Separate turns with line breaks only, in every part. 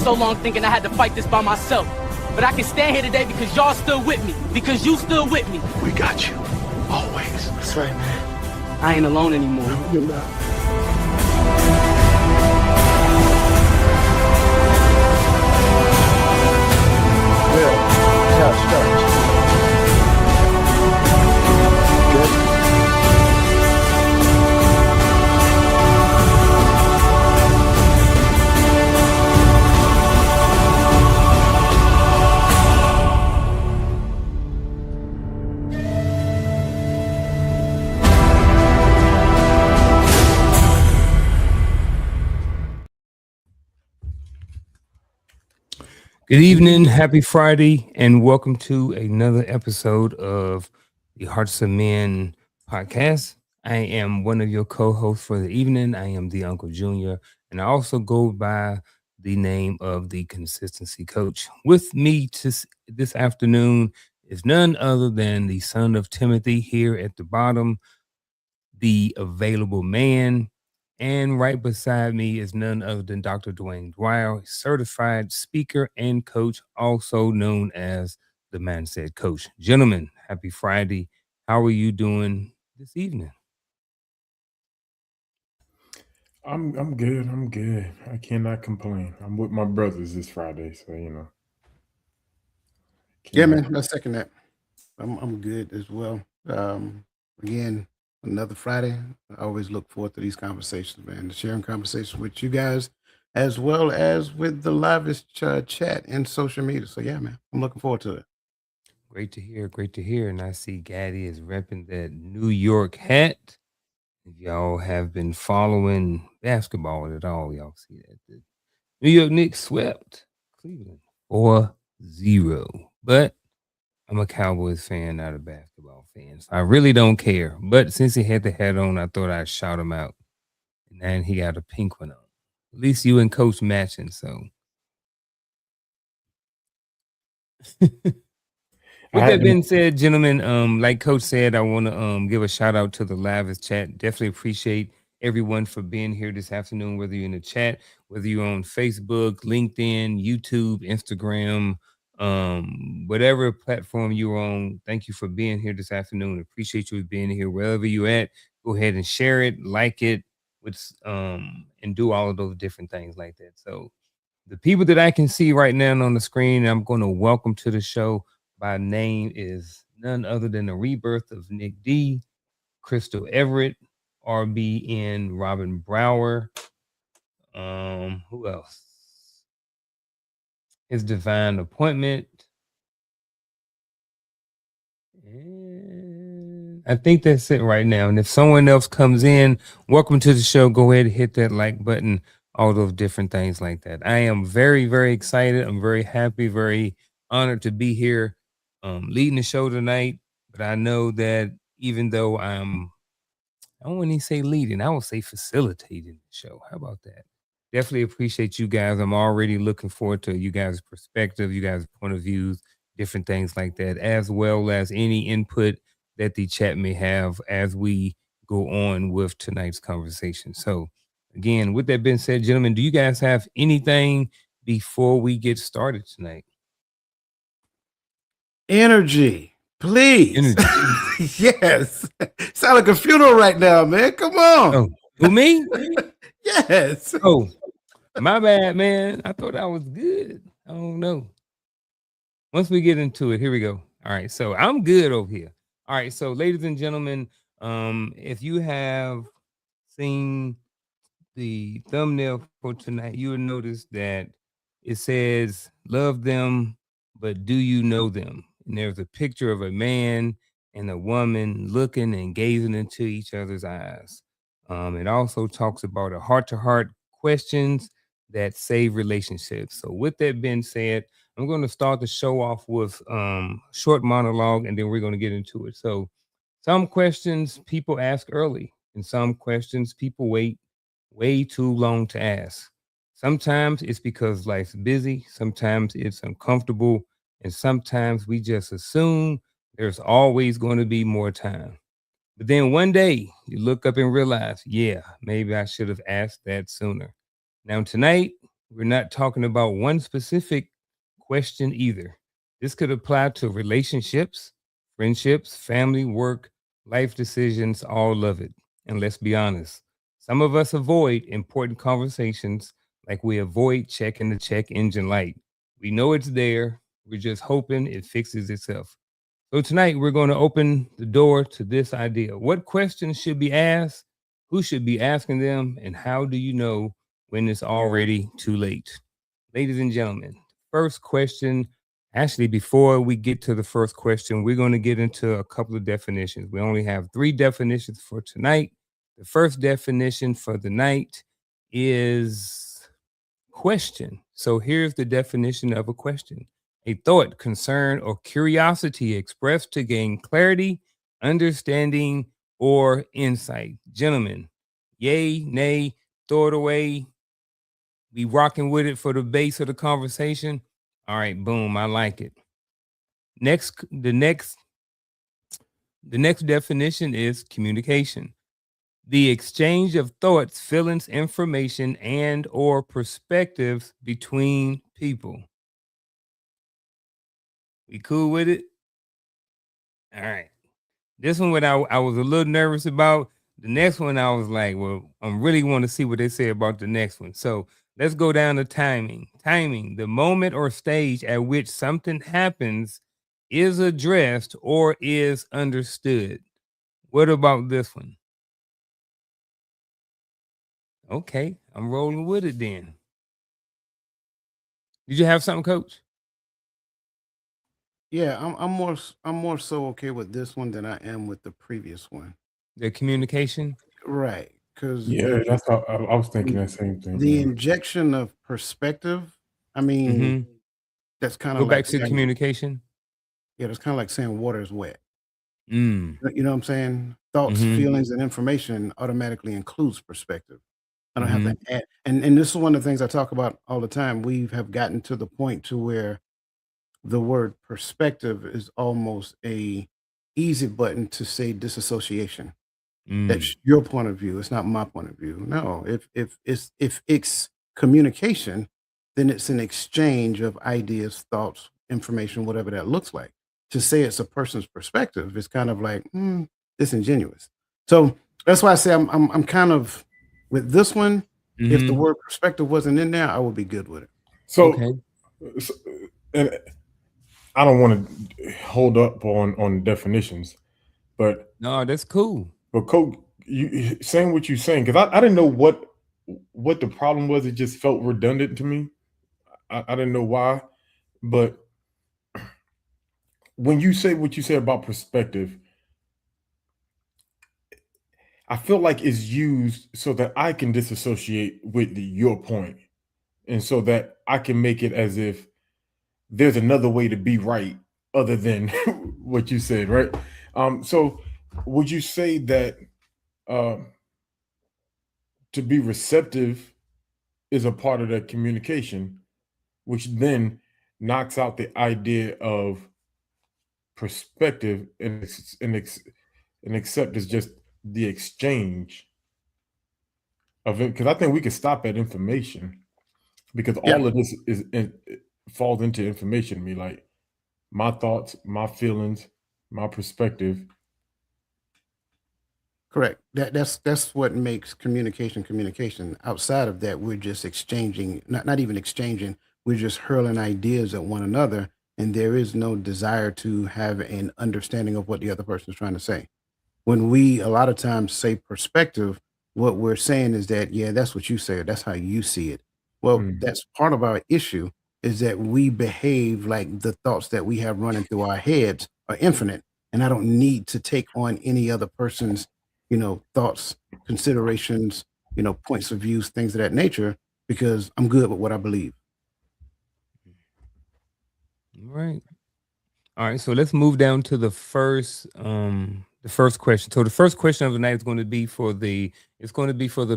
so long thinking I had to fight this by myself. But I can stand here today because y'all stood with me. Because you stood with me.
We got you. Always.
That's right, man. I ain't alone anymore.
No, you're not. Touch. Good.
Good evening, happy Friday, and welcome to another episode of the Hearts of Men podcast. I am one of your co-hosts for the evening. I am the Uncle Junior, and I also go by the name of the Consistency Coach. With me this afternoon is none other than the son of Timothy here at the bottom, the available man. And right beside me is none other than Dr. Dwayne Dwyer, certified speaker and coach, also known as the Mindset Coach. Gentlemen, happy Friday. How are you doing this evening?
I'm good. I'm good. I cannot complain. I'm with my brothers this Friday, so you know.
Yeah, man. I second that. I'm good as well. Again, another Friday. I always look forward to these conversations, man. Sharing conversations with you guys, as well as with the livest chat and social media. So yeah, man, I'm looking forward to it.
Great to hear. Great to hear. And I see Gaddy is repping that New York hat. If y'all have been following basketball at all, y'all see that the New York Knicks swept Cleveland 4-0. But I'm a Cowboys fan, not a basketball fan. So I really don't care. But since he had the hat on, I thought I'd shout him out. And then he got a pink one on. At least you and Coach matching, so. With that being said, gentlemen, like Coach said, I want to give a shout out to the livest chat. Definitely appreciate everyone for being here this afternoon, whether you're in the chat, whether you're on Facebook, LinkedIn, YouTube, Instagram, whatever platform you're on. Thank you for being here this afternoon. Appreciate you being here wherever you're at. Go ahead and share it, like it, and do all of those different things like that. So the people that I can see right now on the screen, I'm going to welcome to the show by name is none other than the rebirth of Nick D, Crystal Everett, RBN, Robin Brower. Who else? His divine appointment. And I think that's it right now. And if someone else comes in, welcome to the show. Go ahead and hit that like button, all those different things like that. I am very, very excited. I'm very happy, very honored to be here leading the show tonight. But I know that even though I don't want to say leading, I will say facilitating the show. How about that? Definitely appreciate you guys. I'm already looking forward to you guys' perspective, you guys' point of views, different things like that, as well as any input that the chat may have as we go on with tonight's conversation. So again, with that being said, gentlemen, do you guys have anything before we get started tonight?
Energy, please.
Energy.
Yes. Sound like a funeral right now, man. Come on.
Oh, who, me?
Yes.
Oh, my bad, man. I thought I was good. I don't know. Once we get into it, here we go. All right, so I'm good over here. All right, so ladies and gentlemen, if you have seen the thumbnail for tonight, you will notice that it says, love them, but do you know them? And there's a picture of a man and a woman looking and gazing into each other's eyes. It also talks about a heart-to-heart questions that save relationships. So with that being said, I'm going to start the show off with short monologue, and then we're going to get into it. So some questions people ask early, and some questions people wait way too long to ask. Sometimes it's because life's busy. Sometimes it's uncomfortable. And sometimes we just assume there's always going to be more time. But then one day you look up and realize, yeah, maybe I should have asked that sooner. Now tonight, We're not talking about one specific question either. This could apply to relationships, friendships, family, work, life decisions, all of it. And let's be honest, some of us avoid important conversations like we avoid checking the check engine light. We know it's there, we're just hoping it fixes itself. So tonight we're going to open the door to this idea. What questions should be asked? Who should be asking them? And how do you know when it's already too late? Ladies and gentlemen, first question. Actually, before we get to the first question, we're going to get into a couple of definitions. We only have 3 definitions for tonight. The first definition for the night is question. So here's the definition of a question: a thought, concern, or curiosity expressed to gain clarity, understanding, or insight. Gentlemen, yay, nay, throw it away. Be rocking with it for the base of the conversation. All right, boom, I like it. The next definition is communication: the exchange of thoughts, feelings, information, and or perspectives between people. We cool with it? All right. This one, what I was a little nervous about. The next one, I was like, well, I really want to see what they say about the next one. So let's go down to timing. Timing, the moment or stage at which something happens, is addressed, or is understood. What about this one? Okay, I'm rolling with it then. Did you have something, Coach?
Yeah, I'm more so okay with this one than I am with the previous one.
The communication?
Right, because
Yeah, that's how I was thinking that same thing.
the
Yeah.
injection of perspective, I mean,
Mhm.
that's kind
Go
of
back
like
to
saying,
communication.
yeah, that's kind of like saying water is wet.
Mm.
You know what I'm saying? Thoughts,
Mhm.
feelings, and information automatically includes perspective. I don't have
Mhm.
to add, and this is one of the things I talk about all the time. We have gotten to the point to where the word perspective is almost a easy button to say disassociation.
Mm.
That's your point of view. It's not my point of view. No, if it's communication, then it's an exchange of ideas, thoughts, information, whatever that looks like. To say it's a person's perspective is kind of like disingenuous. So that's why I say I'm kind of with this one. If the
Mhm.
word perspective wasn't in there, I would be good with it.
So,
Okay.
so and I don't want to hold up on definitions, but
No, that's cool.
Coach, you saying what you're saying, because I didn't know what the problem was. It just felt redundant to me. I didn't know why, but when you say what you say about perspective, I feel like it's used so that I can disassociate with your point, and so that I can make it as if there's another way to be right other than what you said, right? So would you say that uh, to be receptive is a part of that communication, which then knocks out the idea of perspective and accept is just the exchange of it? Because I think we could stop at information, because
Yeah.
all of this it falls into information to me, like my thoughts, my feelings, my perspective.
Correct. That's what makes communication communication. Outside of that, we're just exchanging, not even exchanging, we're just hurling ideas at one another, and there is no desire to have an understanding of what the other person is trying to say. When we a lot of times say perspective, what we're saying is that, yeah, that's what you say, that's how you see it. Well,
Mm.
that's part of our issue is that we behave like the thoughts that we have running through our heads are infinite, and I don't need to take on any other person's, thoughts, considerations, points of views, things of that nature, because I'm good with what I believe.
Right. All right. So let's move down to the first question. So the first question of the night is going to be for the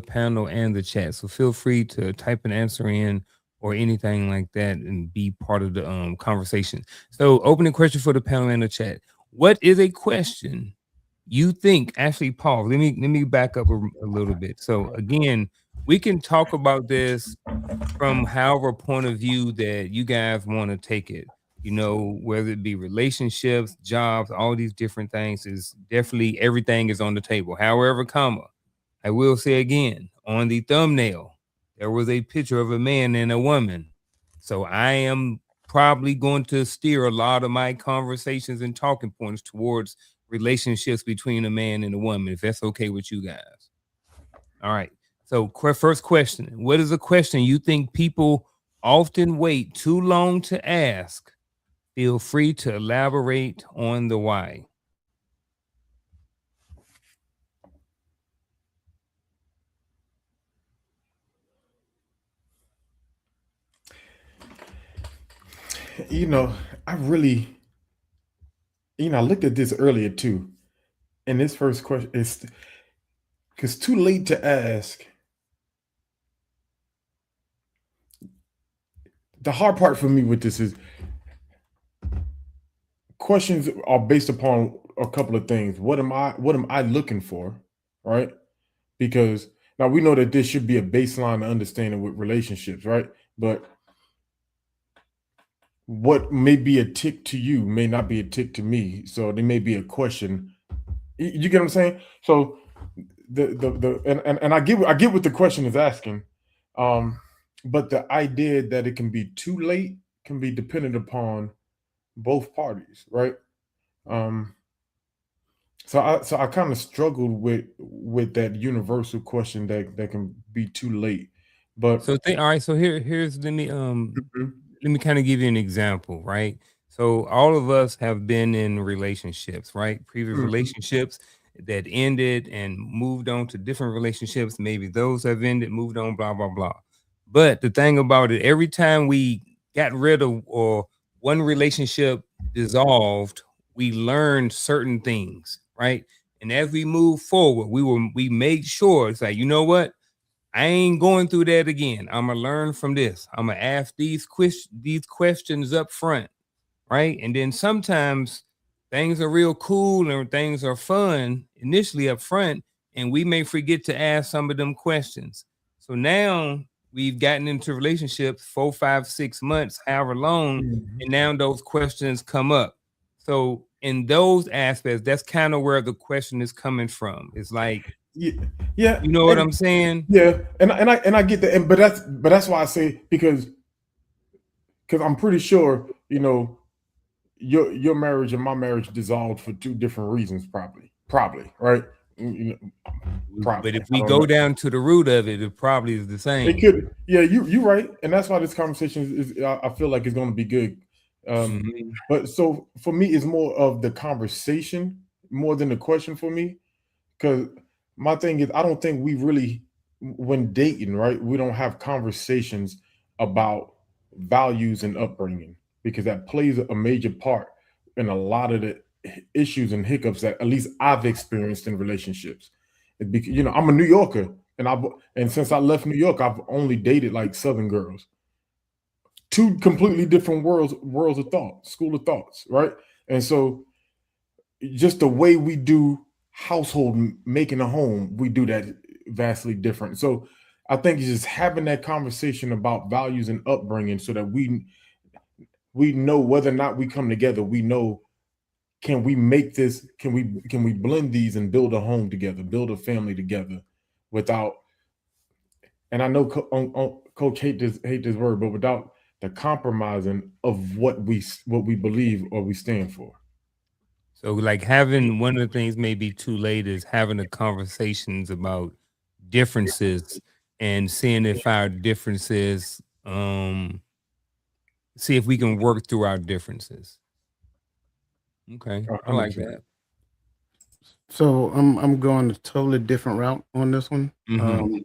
panel and the chat. So feel free to type an answer in or anything like that and be part of the conversation. So opening question for the panel and the chat. What is a question you think, actually, Paul, let me back up a little bit. So again, we can talk about this from however point of view that you guys want to take it. You know, whether it be relationships, jobs, all these different things is definitely everything is on the table. However, comma, I will say again, on the thumbnail, there was a picture of a man and a woman. So I am probably going to steer a lot of my conversations and talking points towards relationships between a man and a woman, if that's okay with you guys. All right. So first question, what is a question you think people often wait too long to ask? Feel free to elaborate on the why.
You know, I really, I looked at this earlier too. And this first question is because too late to ask. The hard part for me with this is questions are based upon a couple of things. What am I looking for? Right? Because now we know that there should be a baseline of understanding with relationships, right? But what may be a tick to you may not be a tick to me. So there may be a question. You get what I'm saying? So and I get what the question is asking. But the idea that it can be too late can be dependent upon both parties, right? So I kind of struggled with that universal question that can be too late. But
So all right, so here's let me
Mhm.
kind of give you an example, right? So all of us have been in relationships, right? Previous
Mhm.
relationships that ended and moved on to different relationships. Maybe those have ended, moved on, blah, blah, blah. But the thing about it, every time we got rid of or one relationship dissolved, we learned certain things, right? And as we move forward, we made sure it's like, you know what? I ain't going through that again. I'm gonna learn from this. I'm gonna ask these questions up front, right? And then sometimes things are real cool and things are fun initially up front, and we may forget to ask some of them questions. So now we've gotten into relationships 4, 5, 6 months, however long,
Mhm.
and now those questions come up. So in those aspects, that's kind of where the question is coming from. It's like,
Yeah, yeah,
you know what I'm saying?
yeah, and I get that, but that's why I say because I'm pretty sure your marriage and my marriage dissolved for two different reasons, probably, right?
But
Probably,
if
I
we
don't know.
go down to the root of it, it probably is the
It
same.
could, yeah, you right, and that's why this conversation I feel like it's going to be good.
Mhm.
But so for me, it's more of the conversation more than the question for me, because my thing is I don't think we really, when dating, right, we don't have conversations about values and upbringing because that plays a major part in a lot of the issues and hiccups that at least I've experienced in relationships. I'm a New Yorker, and since I left New York, I've only dated like Southern girls. Two completely different worlds of thought, school of thoughts, right? And so just the way we do making a home, we do that vastly different. So I think it's just having that conversation about values and upbringing so that we know whether or not we come together, we know, can we make this, can we blend these and build a home together, build a family together without, and I know coach hate this word, but without the compromising of what we believe or we stand for.
So, like having one of the things maybe too late is having the conversations about differences and seeing if our differences, see if we can work through our differences. Okay, I like
100%.
that.
So I'm going a totally different route on this one.
Mhm.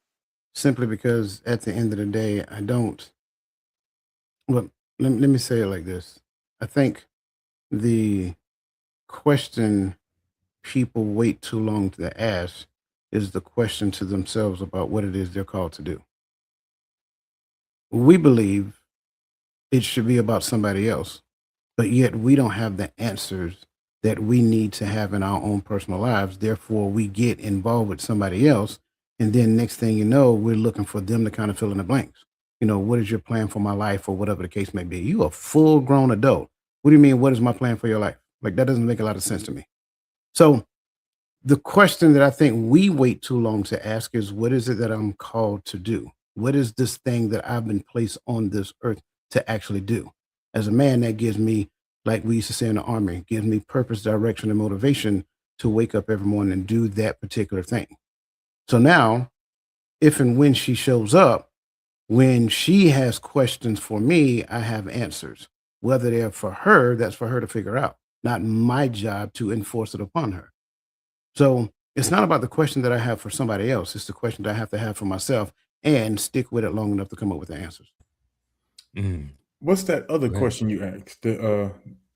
Simply because at the end of the day, I don't. Well, let me say it like this. I think the question people wait too long to ask is the question to themselves about what it is they're called to do. We believe it should be about somebody else, but yet we don't have the answers that we need to have in our own personal lives. Therefore, we get involved with somebody else And then next thing you know, we're looking for them to kind of fill in the blanks. You know, what is your plan for my life or whatever the case may be? You a full grown adult. What do you mean? What is my plan for your life? Like that doesn't make a lot of sense to me. So the question that I think we wait too long to ask is, what is it that I'm called to do? What is this thing that I've been placed on this earth to actually do? As a man, that gives me, like we used to say in the army, gives me purpose, direction, and motivation to wake up every morning and do that particular thing. So now, if and when she shows up, when she has questions for me, I have answers. Whether they're for her, that's for her to figure out, not my job to enforce it upon her. So it's not about the question that I have for somebody else. It's the question that I have to have for myself and stick with it long enough to come up with the answers.
Mm.
What's that other
Right.
question you asked? The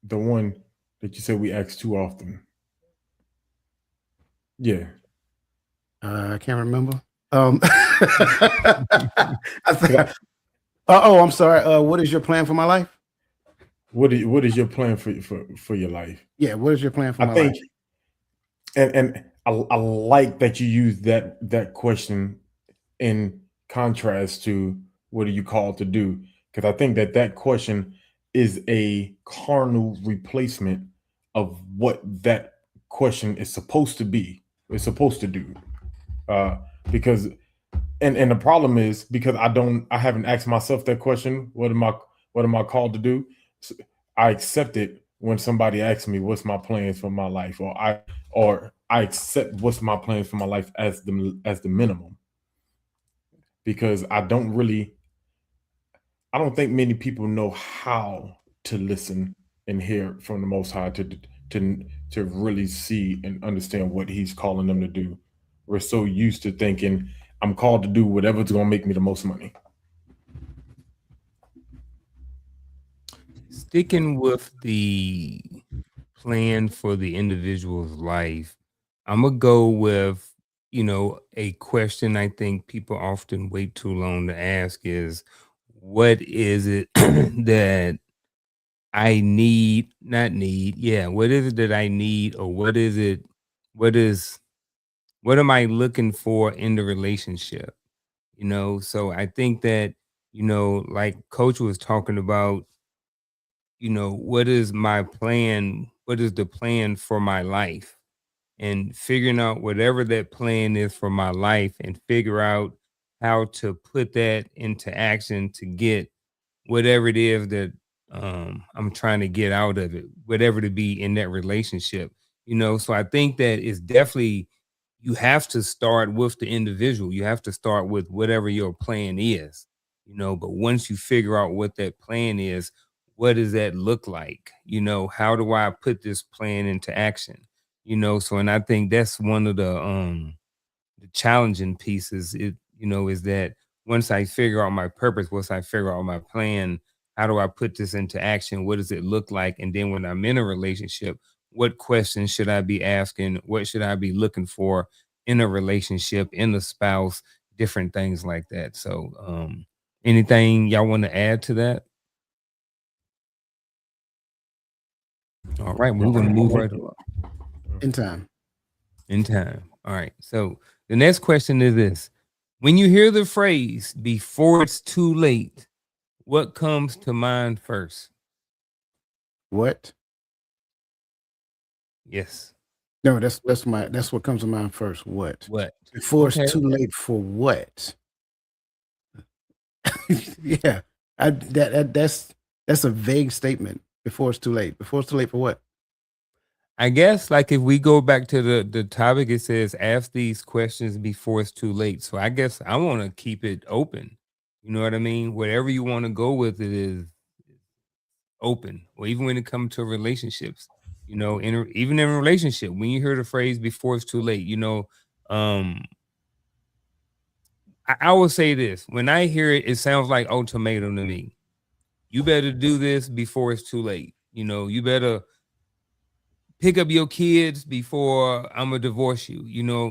one that you said we ask too often. Yeah.
I can't remember. I'm sorry. What is your plan for my life?
What is your plan for your life?
Yeah, what is your plan for
I
my
think,
life?
and I like that you use that question in contrast to what are you called to do? Because I think that question is a carnal replacement of what that question is supposed to be. It's supposed to do. Because and the problem is because I haven't asked myself that question. What am I called to do? So I accept it when somebody asks me what's my plans for my life, or I accept what's my plans for my life as the minimum, because I don't think many people know how to listen and hear from the Most High to really see and understand what He's calling them to do. We're so used to thinking I'm called to do whatever's going to make me the most money.
Sticking with the plan for the individual's life, I'm gonna go with, a question I think people often wait too long to ask is, what is it that I need, not need, yeah, what is it that I need, or what am I looking for in the relationship? So I think that, like Coach was talking about, what is my plan? What is the plan for my life? And figuring out whatever that plan is for my life and figure out how to put that into action to get whatever it is that I'm trying to get out of it, whatever to be in that relationship. So I think that it's definitely, you have to start with the individual. You have to start with whatever your plan is, but once you figure out what that plan is, what does that look like? How do I put this plan into action? So, and I think that's one of the challenging pieces, is that once I figure out my purpose, once I figure out my plan, how do I put this into action? What does it look like? And then when I'm in a relationship, what questions should I be asking? What should I be looking for in a relationship, in a spouse, different things like that. So anything y'all want to add to that? All right, we're gonna move right along.
In time.
In time. All right. So the next question is this: when you hear the phrase "before it's too late," what comes to mind first?
What?
Yes.
No, that's what comes to mind first. What?
What?
Before
Okay.
it's too late for what? Yeah. That's a vague statement. Before it's too late. Before it's too late for what?
I guess like if we go back to the topic, it says ask these questions before it's too late. So I guess I want to keep it open. You know what I mean? Whatever you want to go with it is open. Or even when it comes to relationships, even in a relationship, when you hear the phrase before it's too late, I will say this: when I hear it, it sounds like ultimatum to me. You better do this before it's too late. You better pick up your kids before I'm gonna divorce you.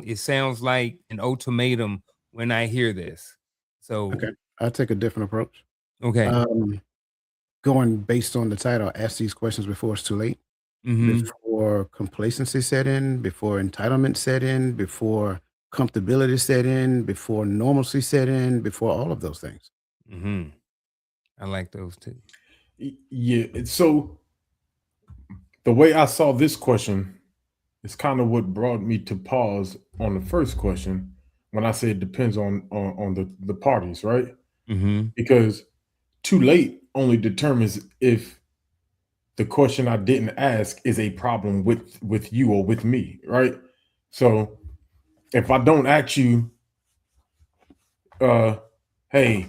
It sounds like an ultimatum when I hear this. So
Okay. I'll take a different approach.
okay.
Going based on the title, ask these questions before it's too late.
Mhm.
Before complacency set in, before entitlement set in, before comfortability set in, before normalcy set in, before all of those things.
Mm-hmm. I like those too.
Yeah. So the way I saw this question is kind of what brought me to pause on the first question when I say it depends on the parties, right?
Mm-hmm.
Because too late only determines if the question I didn't ask is a problem with you or with me, right? So if I don't ask you, hey,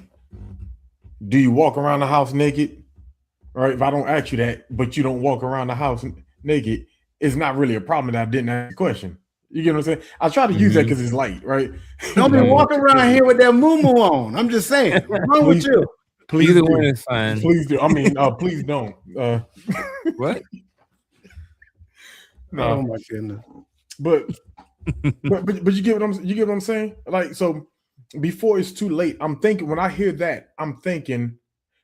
do you walk around the house naked? Right? If I don't ask you that, but you don't walk around the house naked, it's not really a problem that I didn't ask the question. You get what I'm saying? I try to use that because it's light, right?
Don't be
Yeah.
walking around here with that moo on. I'm just saying. What's wrong with you?
Please
Either
do.
one is fine.
Please do. I mean, please don't.
What?
No,
Oh my goodness.
but you get what I'm saying? Like, so before it's too late, I'm thinking, when I hear that, I'm thinking,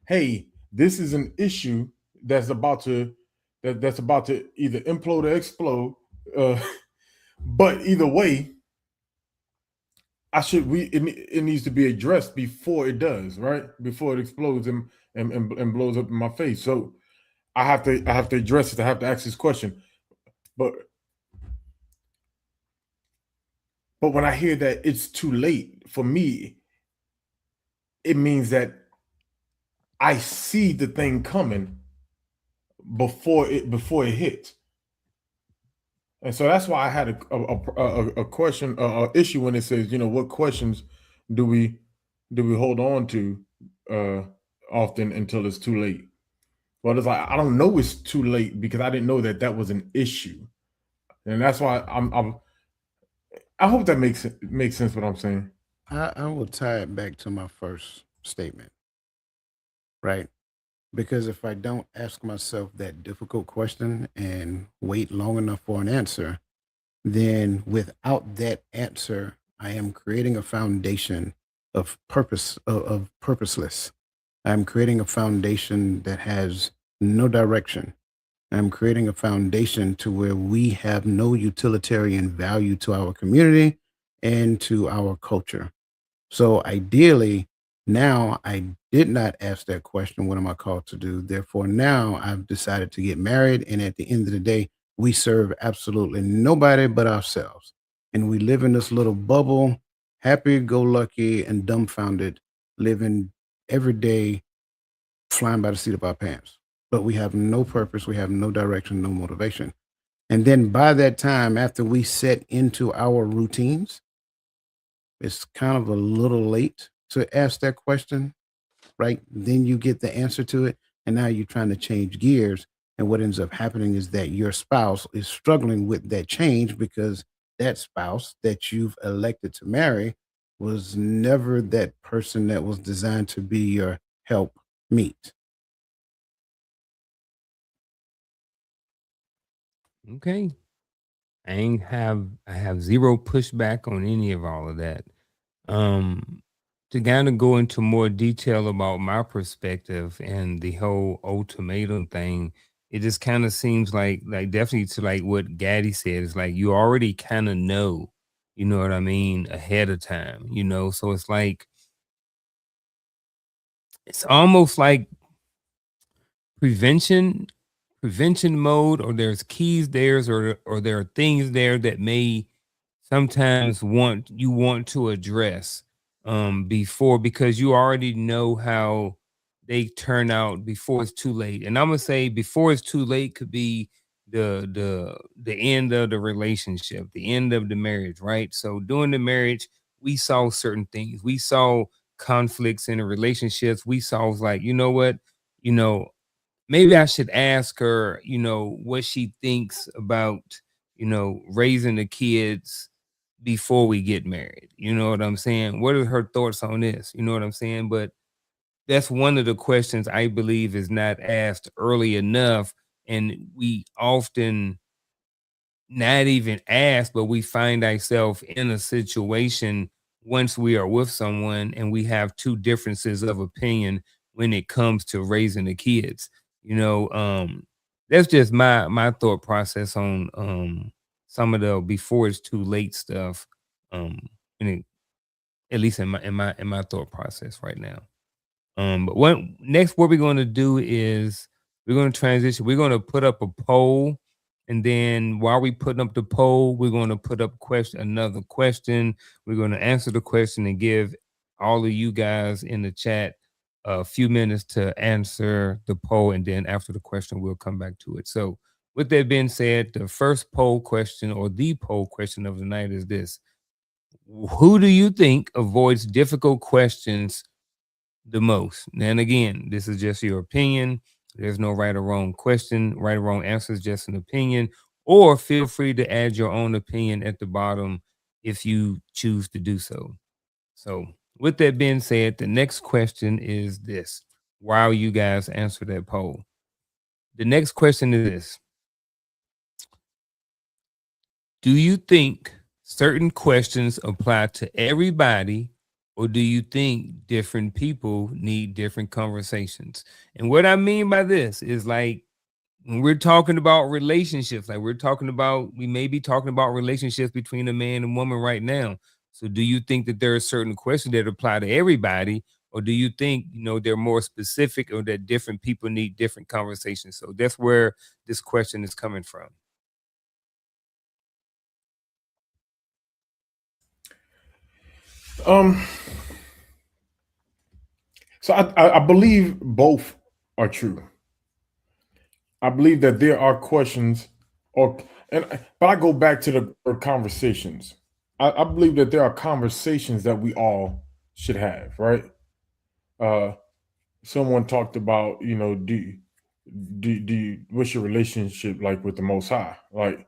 hey, this is an issue that's about to either implode or explode. But either way, it needs to be addressed before it does, right? Before it explodes and blows up in my face. So I have to address it. I have to ask this question. But when I hear that it's too late for me, it means that I see the thing coming before it hits. And so that's why I had a question, issue when it says, what questions do we hold on to often until it's too late? Well, it's like, I don't know it's too late because I didn't know that was an issue, and that's why I hope that makes sense what I'm saying.
I will tie it back to my first statement, right? Because if I don't ask myself that difficult question and wait long enough for an answer, then without that answer, I am creating a foundation of purposeless. I'm creating a foundation that has no direction. I'm creating a foundation to where we have no utilitarian value to our community and to our culture. So ideally, now I did not ask that question, what am I called to do? Therefore, now I've decided to get married. And at the end of the day, we serve absolutely nobody but ourselves. And we live in this little bubble, happy go lucky and dumbfounded, living every day flying by the seat of our pants. But we have no purpose, we have no direction, no motivation. And then by that time, after we set into our routines, it's kind of a little late to ask that question, right? Then you get the answer to it, and now you're trying to change gears. And what ends up happening is that your spouse is struggling with that change because that spouse that you've elected to marry was never that person that was designed to be your help meet.
Okay. I have zero pushback on any of all of that. To kind of go into more detail about my perspective and the whole ultimatum thing, it just kind of seems like definitely to like what Gaddy said, it's like you already kind of know, you know what I mean, ahead of time, so it's like it's almost like prevention mode, or there's keys there, or there are things there that may sometimes want to address before, because you already know how they turn out before it's too late. And I'm gonna say before it's too late could be the end of the relationship, the end of the marriage, right? So during the marriage, we saw certain things, we saw conflicts in the relationships, we saw like, you know what, you know maybe I should ask her, what she thinks about, raising the kids before we get married. You know what I'm saying? What are her thoughts on this? You know what I'm saying? But that's one of the questions I believe is not asked early enough. And we often not even ask, but we find ourselves in a situation once we are with someone and we have two differences of opinion when it comes to raising the kids. That's just my thought process on some of the before it's too late stuff. and at least in my thought process right now. But what we're going to do is we're going to transition. We're going to put up a poll, and then while we putting up the poll, we're going to put up another question. We're going to answer the question and give all of you guys in the chat a few minutes to answer the poll, and then after the question, we'll come back to it. So, with that being said, the first poll question or the poll question of the night is this: who do you think avoids difficult questions the most? And again, this is just your opinion. There's no right or wrong question, right or wrong answer is just an opinion. Or feel free to add your own opinion at the bottom if you choose to do so. So, with that being said, the next question is this. While you guys answer that poll, the next question is this: do you think certain questions apply to everybody, or do you think different people need different conversations? And what I mean by this is, like, when we're talking about relationships, like we may be talking about relationships between a man and woman right now. So do you think that there are certain questions that apply to everybody, or do you think, they're more specific, or that different people need different conversations? So that's where this question is coming from.
So I believe both are true. I believe that there are questions, but I go back to the conversations. I believe that there are conversations that we all should have, right? Someone talked about, what's your relationship like with the Most High? Like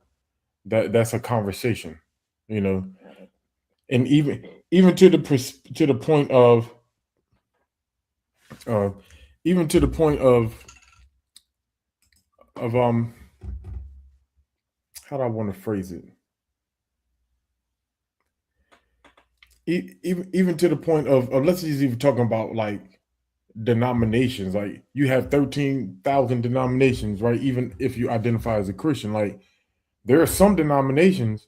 that's a conversation, and even to the point of how do I want to phrase it? Even to the point of let's just even talking about like denominations. Like you have 13,000 denominations, right? Even if you identify as a Christian, like there are some denominations,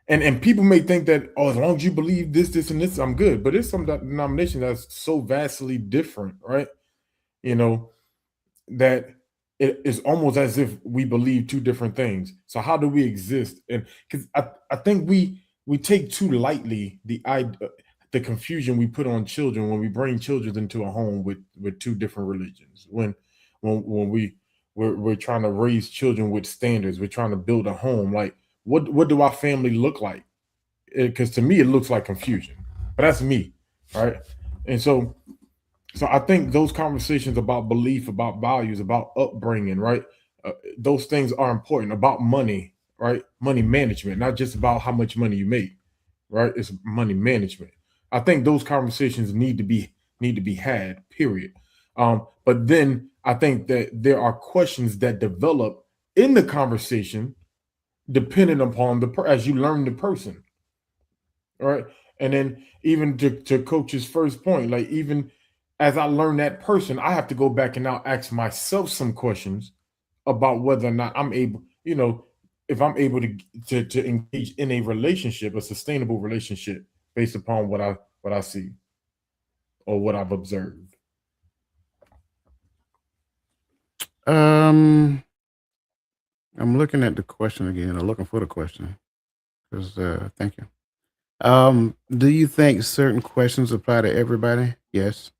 and people may think that, as long as you believe this, and this, I'm good. But there's some denomination that's so vastly different, right? That it is almost as if we believe two different things. So how do we exist? And because I think we take too lightly the confusion we put on children when we bring children into a home with two different religions. When we're trying to raise children with standards, we're trying to build a home. Like what do our family look like? Because to me it looks like confusion, but that's me, right? And so I think those conversations about belief, about values, about upbringing, right? Those things are important. About money, right? Money management, not just about how much money you make, right? It's money management. I think those conversations need to be had, period. But then I think that there are questions that develop in the conversation depending upon as you learn the person, right? And then even to Coach's first point, like even as I learn that person, I have to go back and now ask myself some questions about whether or not I'm able, if I'm able to engage in a relationship, a sustainable relationship, based upon what I see or what I've observed.
I'm looking at the question again, or looking for the question. Because thank you. Do you think certain questions apply to everybody? Yes.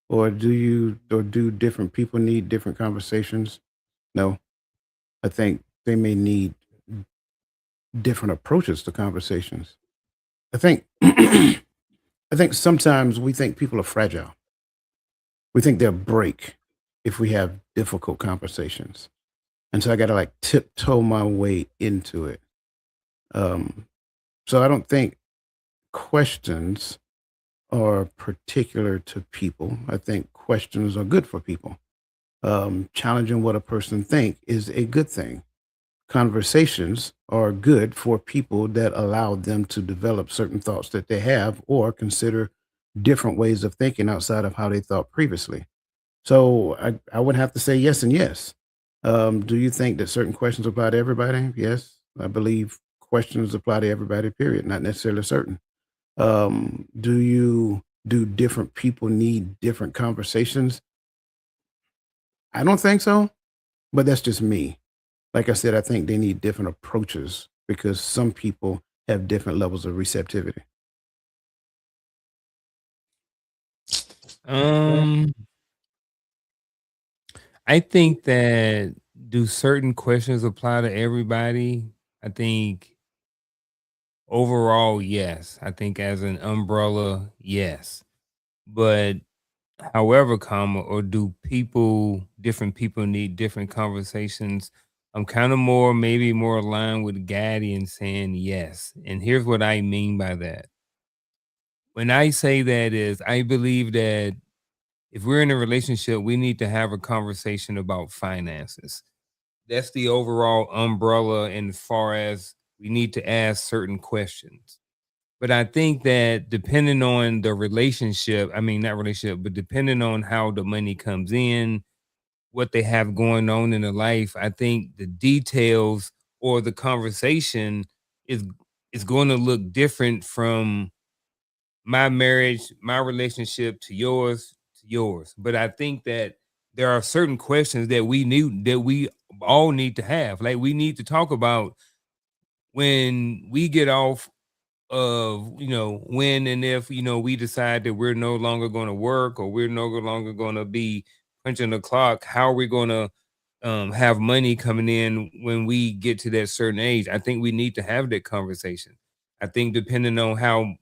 Or do different people need different conversations? No. I think they may need different approaches to conversations. I think sometimes we think people are fragile. We think they'll break if we have difficult conversations. And so I got to like tiptoe my way into it. So I don't think questions are particular to people. I think questions are good for people. Challenging what a person thinks is a good thing. Conversations are good for people that allow them to develop certain thoughts that they have or consider different ways of thinking outside of how they thought previously. So I would have to say yes and yes. Do you think that certain questions apply to everybody? Yes. I believe questions apply to everybody, period, not necessarily certain. Do different people need different conversations? I don't think so, but that's just me. Like I said, I think they need different approaches because some people have different levels of receptivity.
I think that do certain questions apply to everybody? I think overall, yes. I think as an umbrella, yes. But however, or do different people need different conversations? I'm kind of maybe more aligned with Gaddy and saying yes. And here's what I mean by that. When I say that is, I believe that if we're in a relationship, we need to have a conversation about finances. That's the overall umbrella, and as far as we need to ask certain questions. But I think that depending on the relationship, I mean, not relationship, but depending on how the money comes in, what they have going on in their life, I think the details or the conversation is is going to look different from my marriage, my relationship to yours, to yours. But I think that there are certain questions that we all need to have. Like we need to talk about when we get off of, when and if, we decide that we're no longer going to work or we're no longer going to be punching the clock, how are we going to have money coming in when we get to that certain age? I think we need to have that conversation. I think depending on how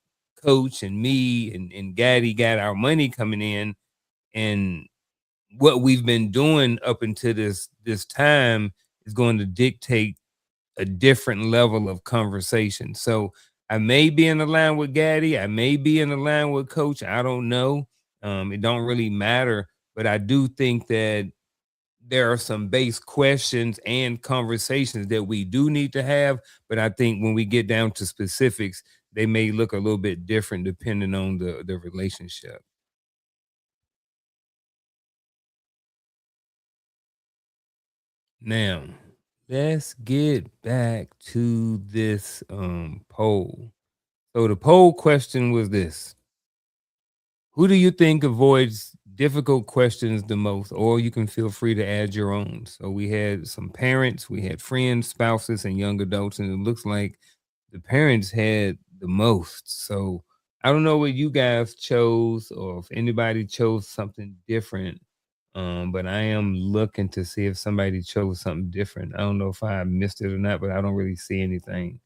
Coach and me and Gaddy got our money coming in and what we've been doing up until this time is going to dictate a different level of conversation. So I may be in the line with Gaddy, I may be in the line with Coach. I don't know. It don't really matter, but I do think that there are some base questions and conversations that we do need to have. But I think when we get down to specifics, they may look a little bit different depending on the relationship. Now, let's get back to this poll. So the poll question was this: who do you think avoids difficult questions the most? Or you can feel free to add your own. So we had some parents, we had friends, spouses, and young adults, and it looks like the parents had the most. So I don't know what you guys chose or if anybody chose something different. But I am looking to see if somebody chose something different. I don't know if I missed it or not, but I don't really see anything.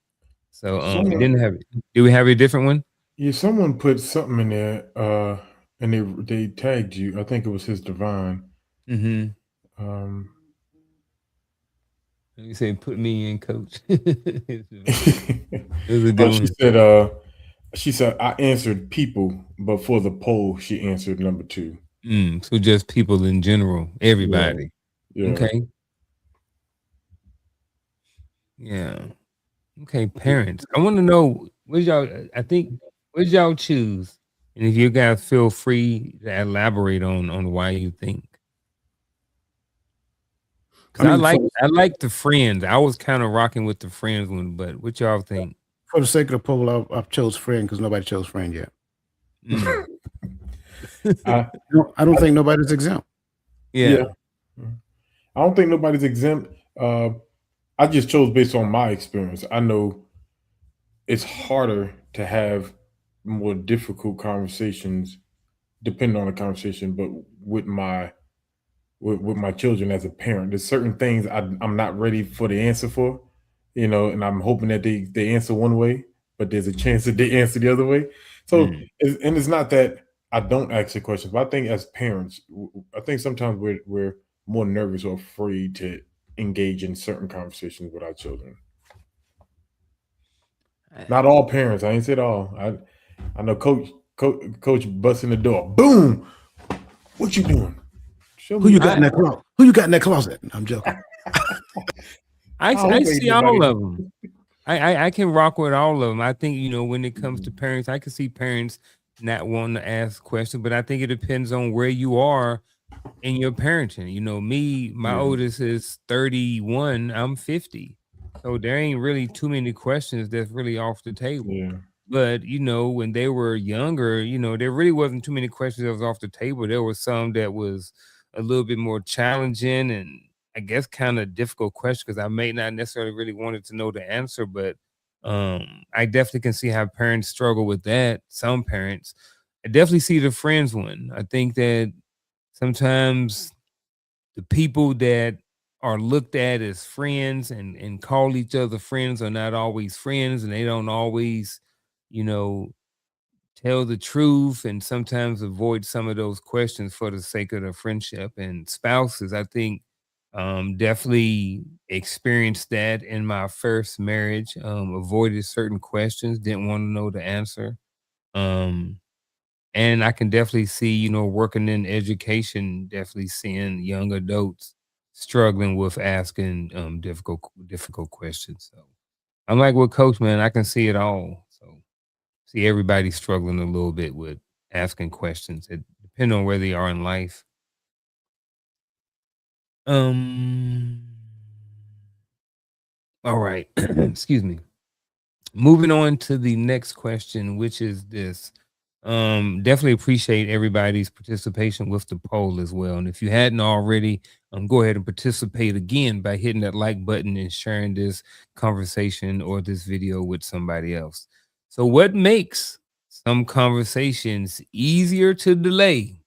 So we didn't have it. Do we have a different one?
Yeah, someone put something in there, and they tagged you. I think it was his Divine.
Mm-hmm. Let me say, put me in, Coach. It was a good one.
She said, I answered people, but for the poll, she answered number 2.
So just people in general, everybody.
Yeah.
Okay. Yeah. Okay, parents. I want to know what y'all choose? And if you guys feel free to elaborate on why you think. Because I like the friends. I was kind of rocking with the friends one, but what y'all think?
For the sake of the poll, I chose friend because nobody chose friend yet. I don't think nobody's exempt.
Yeah.
I don't think nobody's exempt. I just chose based on my experience. I know it's harder to have more difficult conversations depending on the conversation, but with my children as a parent, there's certain things I'm not ready for the answer for, and I'm hoping that they answer one way, but there's a chance that they answer the other way. So, and it's not that I don't ask the questions, but I think as parents, I think sometimes we're more nervous or afraid to engage in certain conversations with our children. Not all parents. I ain't said all. I know Coach busting the door. Boom. What you doing?
Who you got in that closet? Who you got in that closet? I'm joking.
I see all of them. I can rock with all of them. I think, when it comes to parents, I can see parents not wanting to ask questions, but I think it depends on where you are in your parenting. Me, my oldest is 31. I'm 50. So there ain't really too many questions that's really off the table.
Yeah.
But when they were younger, there really wasn't too many questions that was off the table. There was some that was a little bit more challenging and I guess kind of difficult question because I may not necessarily really wanted to know the answer, but I definitely can see how parents struggle with that. Some parents. I definitely see the friends one. I think that sometimes the people that are looked at as friends and call each other friends are not always friends and they don't always, you know, tell the truth and sometimes avoid some of those questions for the sake of the friendship. And spouses, I think, definitely experienced that in my first marriage. Avoided certain questions, didn't want to know the answer. Um, and I can definitely see, working in education, definitely seeing young adults struggling with asking difficult questions. So I'm like with Coach, man, I can see it all. So see everybody struggling a little bit with asking questions. It depends on where they are in life. All right. Excuse me. Moving on to the next question, which is this. Definitely appreciate everybody's participation with the poll as well. And if you hadn't already, go ahead and participate again by hitting that like button and sharing this conversation or this video with somebody else. So what makes some conversations easier to delay?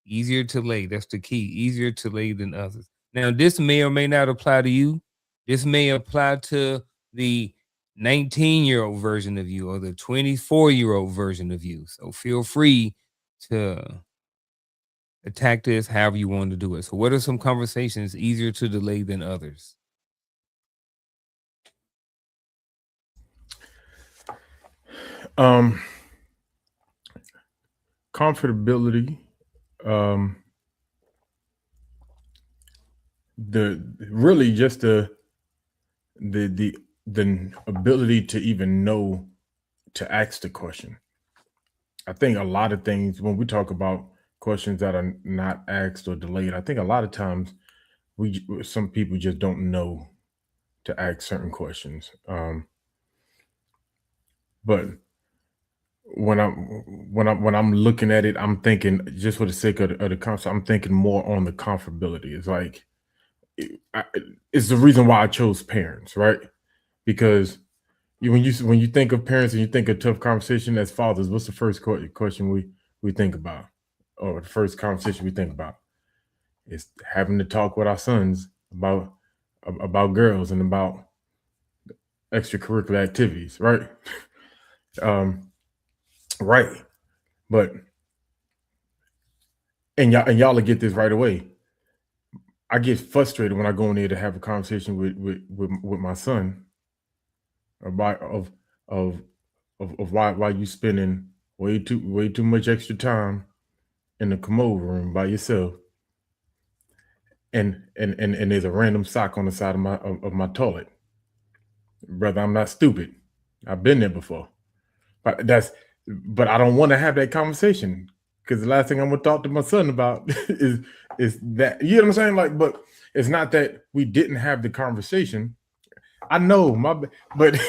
Easier to delay. That's the key. Easier to delay than others. Now, this may or may not apply to you. This may apply to the 19-year-old version of you or the 24-year-old version of you. So feel free to attack this however you want to do it. So what are some conversations easier to delay than others?
Comfortability, the really just the ability to even know to ask the question. I think a lot of things when we talk about questions that are not asked or delayed, I think a lot of times some people just don't know to ask certain questions. But when I'm looking at it, I'm thinking just for the sake of the concept, I'm thinking more on the comfortability. It's like it's the reason why I chose parents, right? Because when you think of parents and you think of tough conversation as fathers, what's the first question we think about, or the first conversation we think about? Is having to talk with our sons about girls and about extracurricular activities, right? Right. But and y'all will get this right away. I get frustrated when I go in there to have a conversation with my son about of why you spending way too much extra time in the commode room by yourself, and there's a random sock on the side of my toilet. Brother, I'm not stupid. I've been there before. But I don't want to have that conversation because the last thing I'm gonna talk to my son about is that, you know what I'm saying? Like, but it's not that we didn't have the conversation. I know but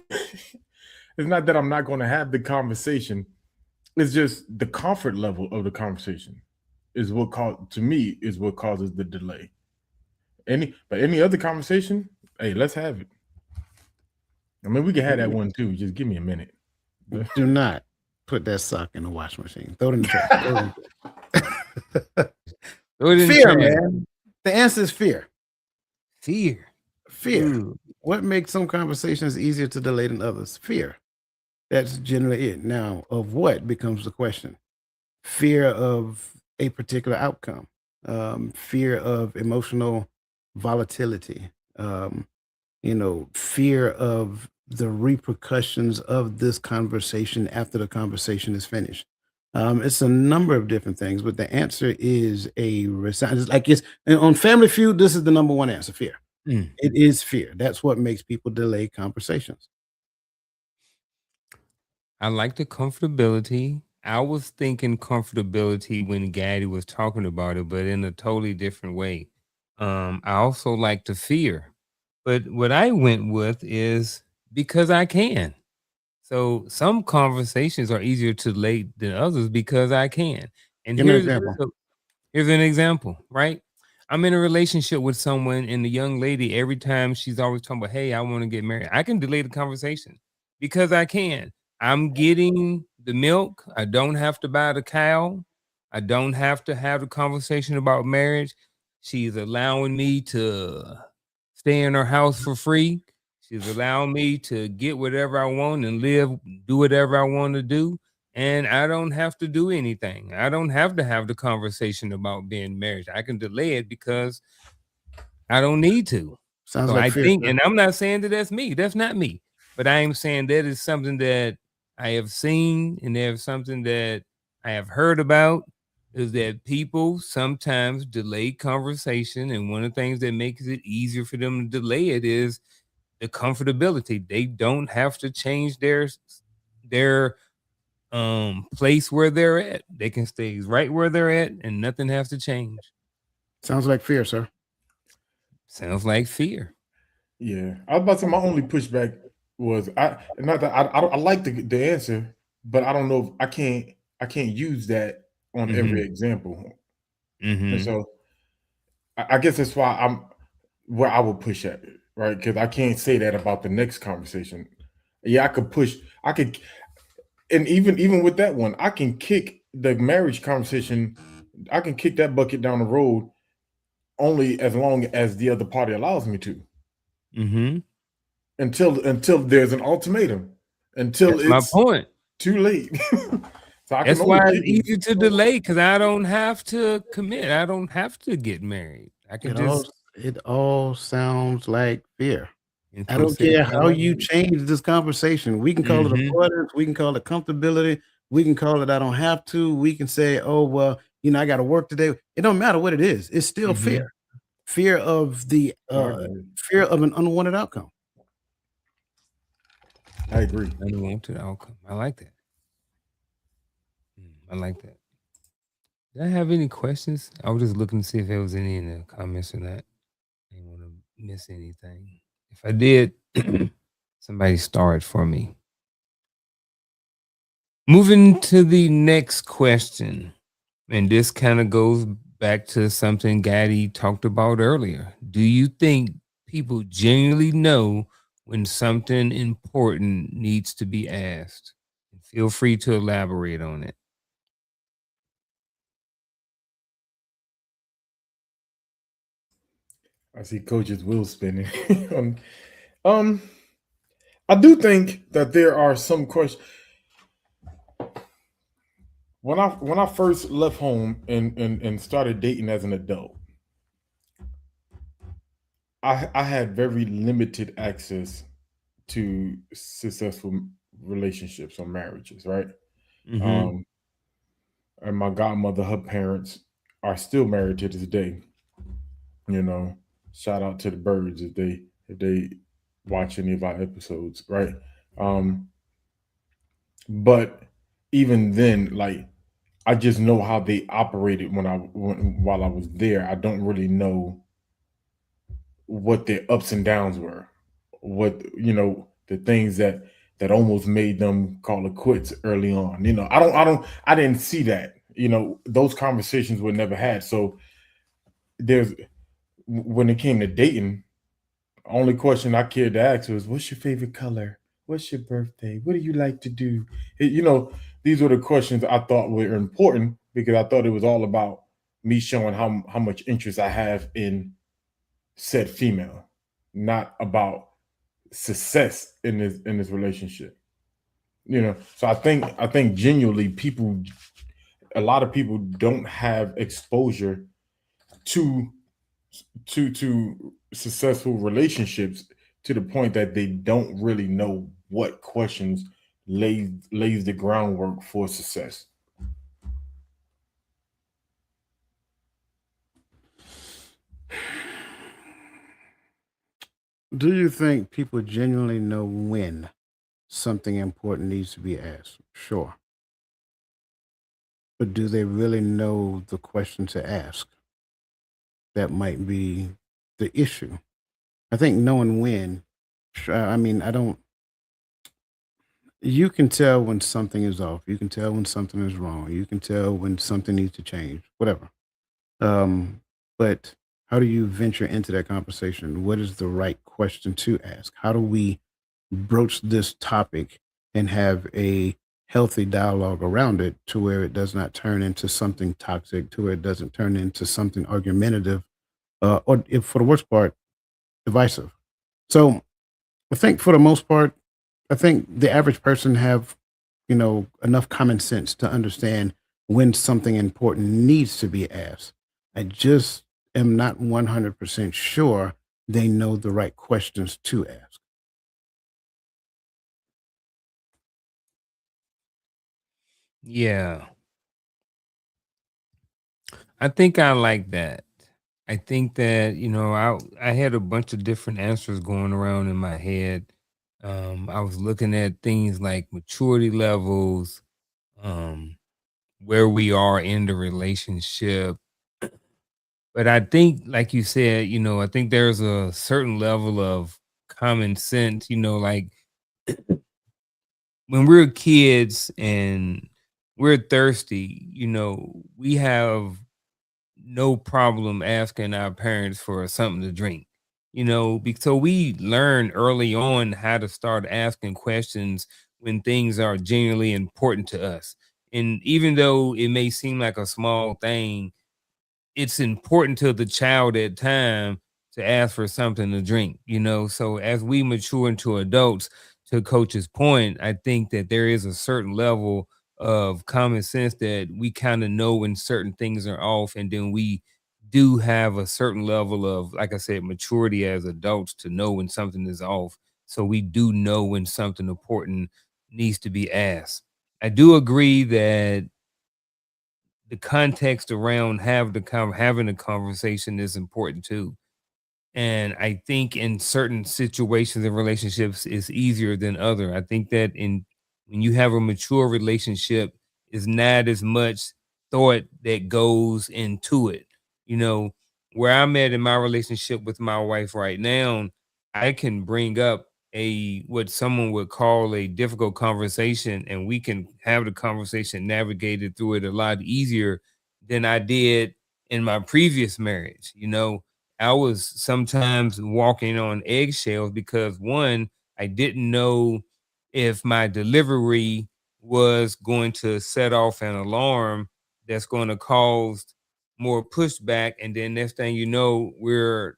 it's not that I'm not going to have the conversation. It's just the comfort level of the conversation is what causes the delay. Any other conversation, hey, let's have it. I mean, we can have that one too. Just give me a minute.
Do not put that sock in the washing machine. Throw it in the trash. Fear, man. The answer is fear.
Fear.
Ooh. What makes some conversations easier to delay than others? Fear. That's generally it. Now, of what becomes the question? Fear of a particular outcome, fear of emotional volatility, fear of the repercussions of this conversation after the conversation is finished. It's a number of different things, but the answer is it's on Family Feud. This is the number one answer: fear. It is fear. That's what makes people delay conversations.
I like the comfortability. I was thinking comfortability when Gaddy was talking about it, but in a totally different way. I also like the fear, But what I went with is because I can. So some conversations are easier to delay than others because I can. And
Give me an example.
here's an example, right? I'm in a relationship with someone, and the young lady, every time she's always talking about, hey, I want to get married. I can delay the conversation because I can. I'm getting the milk. I don't have to buy the cow. I don't have to have the conversation about marriage. She's allowing me to stay in her house for free. She's allowing me to get whatever I want and live, do whatever I want to do. And I don't have to do anything. I don't have to have the conversation about being married. I can delay it because I don't need to.
Sounds
So
like
I
fear,
think,
sir.
and I'm not saying that that's me. That's not me. But I am saying that is something that I have seen, and there's something that I have heard about is that people sometimes delay conversation. And one of the things that makes it easier for them to delay it is the comfortability. They don't have to change their place where they're at. They can stay right where they're at and nothing has to change.
Sounds like fear, sir.
Sounds like fear.
Yeah, I was about to say my only pushback was not that I like the answer, but I don't know if I can't use that on every example, and so I guess that's why I'm where I would push at it, right? Because I can't say that about the next conversation. Yeah, I could push, I could, and even with that one, I can kick the marriage conversation. I can kick that bucket down the road only as long as the other party allows me to. Until there's an ultimatum, until
That's my
it's
point.
too late. So I
That's
can
why
only
it's easy to delay because I don't have to commit. I don't have to get married. I can just
It all sounds like fear.
and
I
people
don't
say
care
it's not
how
like
you
me.
change this conversation. We can call it
Mhm.
avoidance. We can call it comfortability. We can call it I don't have to. We can say, oh, well, I got to work today. It don't matter what it is. It's still fear.
Mhm.
Fear of
I agree.
fear of an unwanted outcome.
I agree.
Unwanted outcome. I like that. I like that. Did I have any questions? I was just looking to see if there was any in the comments or not. I didn't want to miss anything. If I did, somebody star it for me. Moving to the next question, and this kind of goes back to something Gaddy talked about earlier. Do you think people genuinely know when something important needs to be asked? Feel free to elaborate on it.
I see coaches wheel spinning. um, I do think that there are some questions. When I first left home and started dating as an adult, I had very limited access to successful relationships or marriages, right?
Mhm.
Um, and my godmother, her parents are still married to this day. You know, shout out to the birds if they watch any of our episodes, right? Um, but even then, like I just know how they operated while I was there. I don't really know what their ups and downs were, what the things that almost made them call it quits early on. I didn't see that. Those conversations were never had. So there's when it came to dating, only question I cared to ask was, "What's your favorite color? What's your birthday? What do you like to do?" These were the questions I thought were important because I thought it was all about me showing how much interest I have in said female, not about success in this relationship. So I think genuinely a lot of people don't have exposure to to successful relationships to the point that they don't really know what questions lays the groundwork for success.
Do you think people genuinely know when something important needs to be asked? Sure. But do they really know the question to ask? That might be the issue. I think knowing when, I mean, I don't, you can tell when something is off. You can tell when something is wrong. You can tell when something needs to change, whatever. But how do you venture into that conversation? What is the right question to ask? How do we broach this topic and have a healthy dialogue around it to where it does not turn into something toxic, to where it doesn't turn into something argumentative, or if for the worst part, divisive. So I think for the most part, I think the average person have, enough common sense to understand when something important needs to be asked. I just am not 100% sure they know the right questions to ask.
Yeah, I think I like that. I think that, I had a bunch of different answers going around in my head. I was looking at things like maturity levels, um, where we are in the relationship. But I think, like you said, I think there's a certain level of common sense, like when we're kids and we're thirsty, we have no problem asking our parents for something to drink, so we learn early on how to start asking questions when things are genuinely important to us. And even though it may seem like a small thing, it's important to the child at time to ask for something to drink, So as we mature into adults, to coach's point, I think that there is a certain level of common sense that we kind of know when certain things are off, and then we do have a certain level of, like I said, maturity as adults to know when something is off. So we do know when something important needs to be asked. I do agree that the context around having the conversation is important too. And I think in certain situations and relationships, it's easier than other. I think that in when you have a mature relationship, is not as much thought that goes into it. You know, where I'm at in my relationship with my wife right now, I can bring up a what someone would call a difficult conversation, and we can have the conversation navigated through it a lot easier than I did in my previous marriage. I was sometimes walking on eggshells because one, I didn't know if my delivery was going to set off an alarm that's going to cause more pushback. And then next thing you know, we're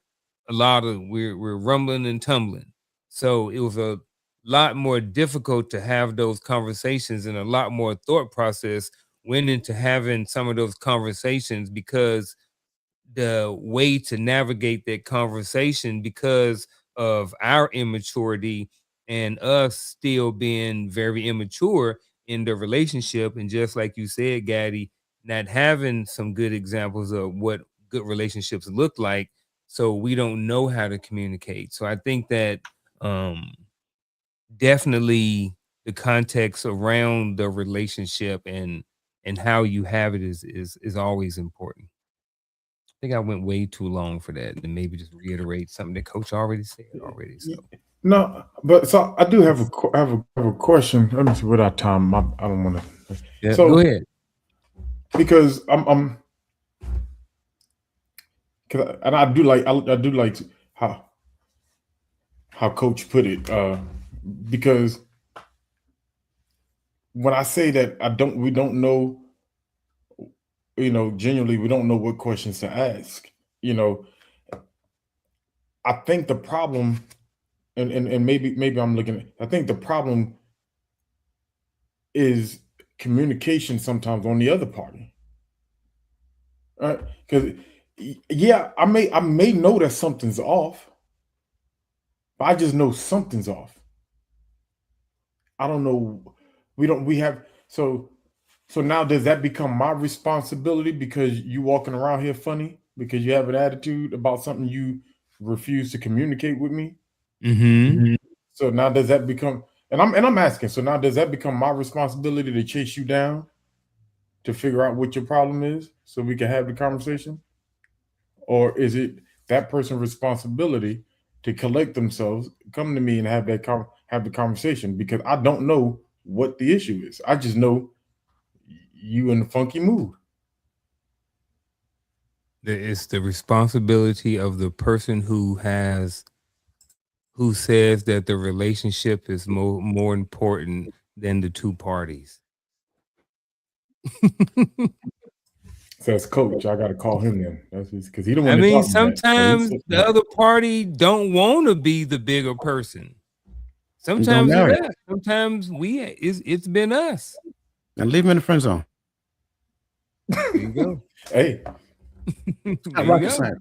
rumbling and tumbling. So it was a lot more difficult to have those conversations, and a lot more thought process went into having some of those conversations, because the way to navigate that conversation, because of our immaturity and us still being very immature in the relationship. And just like you said, Gaddy, not having some good examples of what good relationships look like. So we don't know how to communicate. So I think that um definitely the context around the relationship and how you have it is always important. I think I went way too long for that, and maybe just reiterate something that Coach already said already. So
No, but so I do have have a question. Let me see what our time. I don't want to.
yeah,
So
go ahead.
because I'm and I do like how Coach put it. Because when I say that we don't know, genuinely we don't know what questions to ask. You know, I think the problem, and maybe I'm looking. I think the problem is communication sometimes on the other party, right? Because yeah, I may know that something's off, but I just know something's off. I don't know. We have so now does that become my responsibility because you walking around here funny because you have an attitude about something you refuse to communicate with me?
Mm-hmm.
So now does that become, and I'm asking, so now does that become my responsibility to chase you down to figure out what your problem is so we can have the conversation? Or is it that person's responsibility to collect themselves, come to me and have have the conversation, because I don't know what the issue is. I just know you in a funky mood.
It's the responsibility of the person who says that the relationship is more important than the two parties.
So as coach, I got to call him then. That's because he don't
I
want to
mean,
talk to that. So
sometimes
he's-
the other party don't want to be the bigger person. Sometimes
matter.
it's us. Sometimes it's been us.
And leave him in the friend zone.
There you go.
Hey,
It's
There
not
you
rocket
go.
science,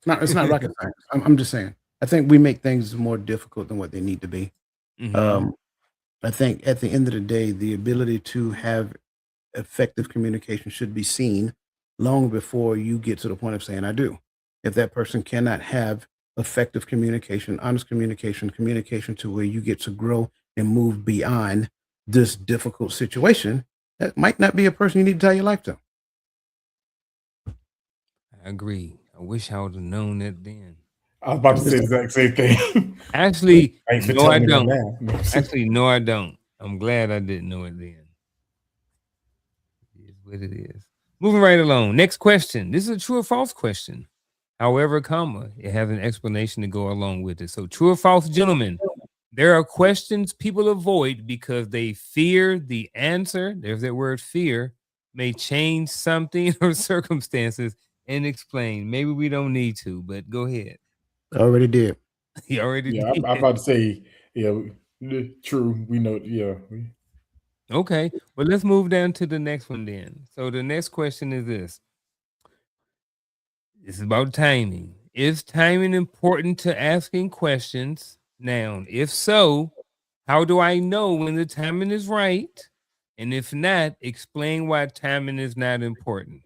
right? It's not rocket science. I'm just saying. I think we make things more difficult than what they need to be.
Mhm.
I think at the end of the day, the ability to have effective communication should be seen long before you get to the point of saying I do. If that person cannot have effective communication, honest communication, communication to where you get to grow and move beyond this difficult situation, that might not be a person you need to tie your life to.
I agree. I wish I would have known that then.
I was about to say the exact same thing.
Actually,
Thanks for
no, I
telling me
don't.
that now.
Actually, no, I don't. I'm glad I didn't know it then. It is what it is. Moving right along. Next question. This is a true or false question. However, comma, it has an explanation to go along with it. So, true or false, gentlemen, there are questions people avoid because they fear the answer. There's that word fear may change something or circumstances and explain. Maybe we don't need to, but go ahead.
I already did.
He already
Yeah,
did.
I'm about to say, yeah, true. We know, yeah.
Okay, well, let's move down to the next one then. So the next question is this. This is about timing. Is timing important to asking questions? Now, if so, how do I know when the timing is right? And if not, explain why timing is not important.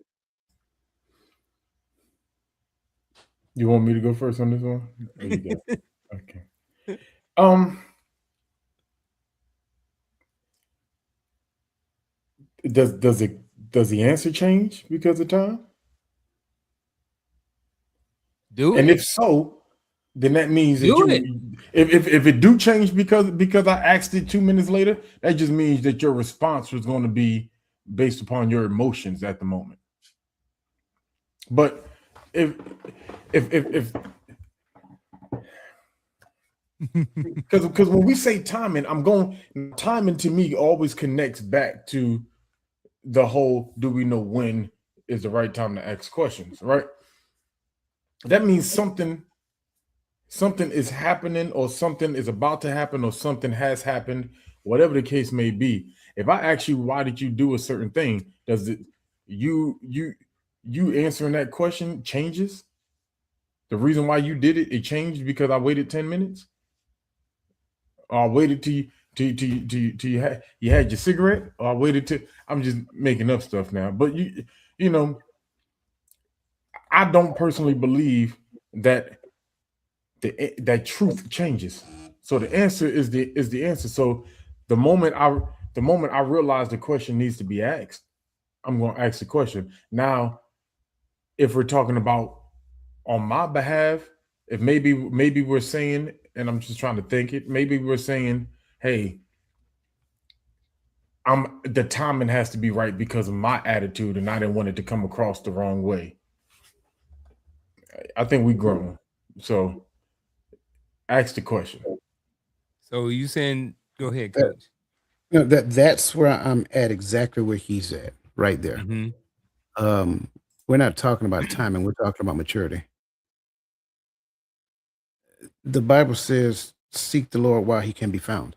You want me to go first on this one? Or you got it? Okay. Does the answer change because of time?
Do
And
it.
if so, then that means that
Do it.
if it do change because I asked it 2 minutes later, that just means that your response was going to be based upon your emotions at the moment. But if because when we say timing, timing to me always connects back to the whole do we know when is the right time to ask questions, right? That means something is happening, or something is about to happen, or something has happened, whatever the case may be. If I ask you why did you do a certain thing, does it you answering that question changes? The reason why you did it changed because I waited 10 minutes? Or I waited till you had your cigarette? Or I waited till I'm just making up stuff now. But you know, I don't personally believe that that truth changes. So the answer is the answer. So the moment I realize the question needs to be asked, I'm going to ask the question. Now, if we're talking about on my behalf, if maybe we're saying, and I'm just trying to think it, maybe we're saying, hey, the timing has to be right because of my attitude, and I didn't want it to come across the wrong way. I think we grown. So ask the question.
So you saying, go ahead, coach.
You know, that's where I'm at, exactly where he's at, right there.
Mm-hmm.
We're not talking about timing, we're talking about maturity. The Bible says, seek the Lord while he can be found.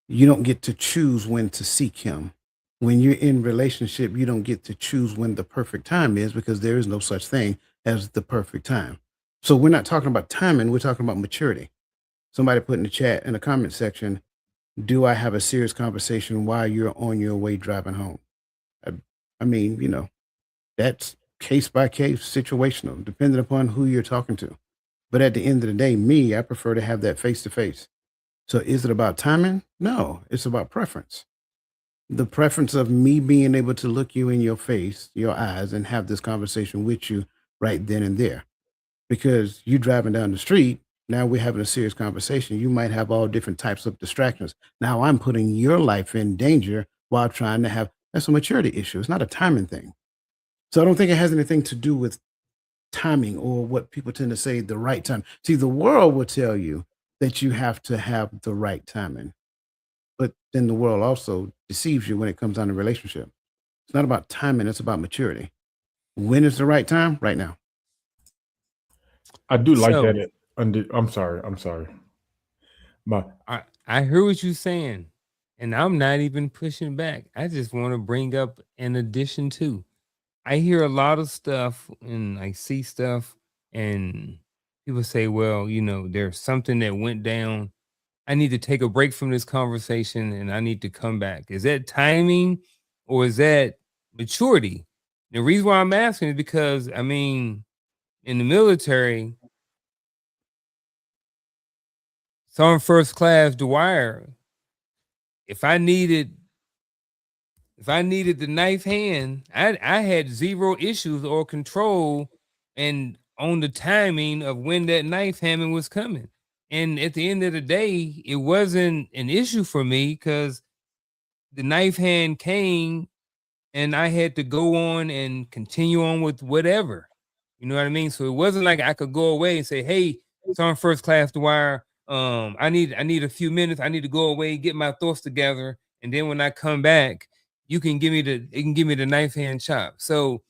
You don't get to choose when to seek him. When you're in relationship, you don't get to choose when the perfect time is, because there is no such thing as the perfect time. So we're not talking about timing, we're talking about maturity. Somebody put in the chat, in the comment section, do I have a serious conversation while you're on your way driving home? I mean, you know, that's case by case, situational, depending upon who you're talking to. But at the end of the day, I prefer to have that face to face. So is it about timing? No, it's about preference. The preference of me being able to look you in your face, your eyes, and have this conversation with you right then and there. Because you driving down the street, Now we're having a serious conversation. You might have all different types of distractions. Now I'm putting your life in danger while trying to have that's a maturity issue. It's not a timing thing. So I don't think it has anything to do with timing or what people tend to say the right time. See, the world will tell you that you have to have the right timing, but then the world also deceives you when it comes down to relationship. It's not about timing, it's about maturity. When is the right time? Right now.
I do like
So
that. I'm sorry.
I hear what you're saying, and I'm not even pushing back. I just want to bring up an addition to. I hear a lot of stuff and I see stuff, and people say, well, you know, there's something that went down. I need to take a break from this conversation and I need to come back. Is that timing or is that maturity? The reason why I'm asking is because, I mean, in the military, Sergeant First Class Dwyer, if I needed the knife hand, I had zero issues or control and on the timing of when that knife handing was coming. And at the end of the day, it wasn't an issue for me because the knife hand came and I had to go on and continue on with whatever. You know what I mean? So it wasn't like I could go away and say, hey, Sergeant First Class Dwyer, I need a few minutes. I need to go away, get my thoughts together. And then when I come back, it can give me the knife hand chop. So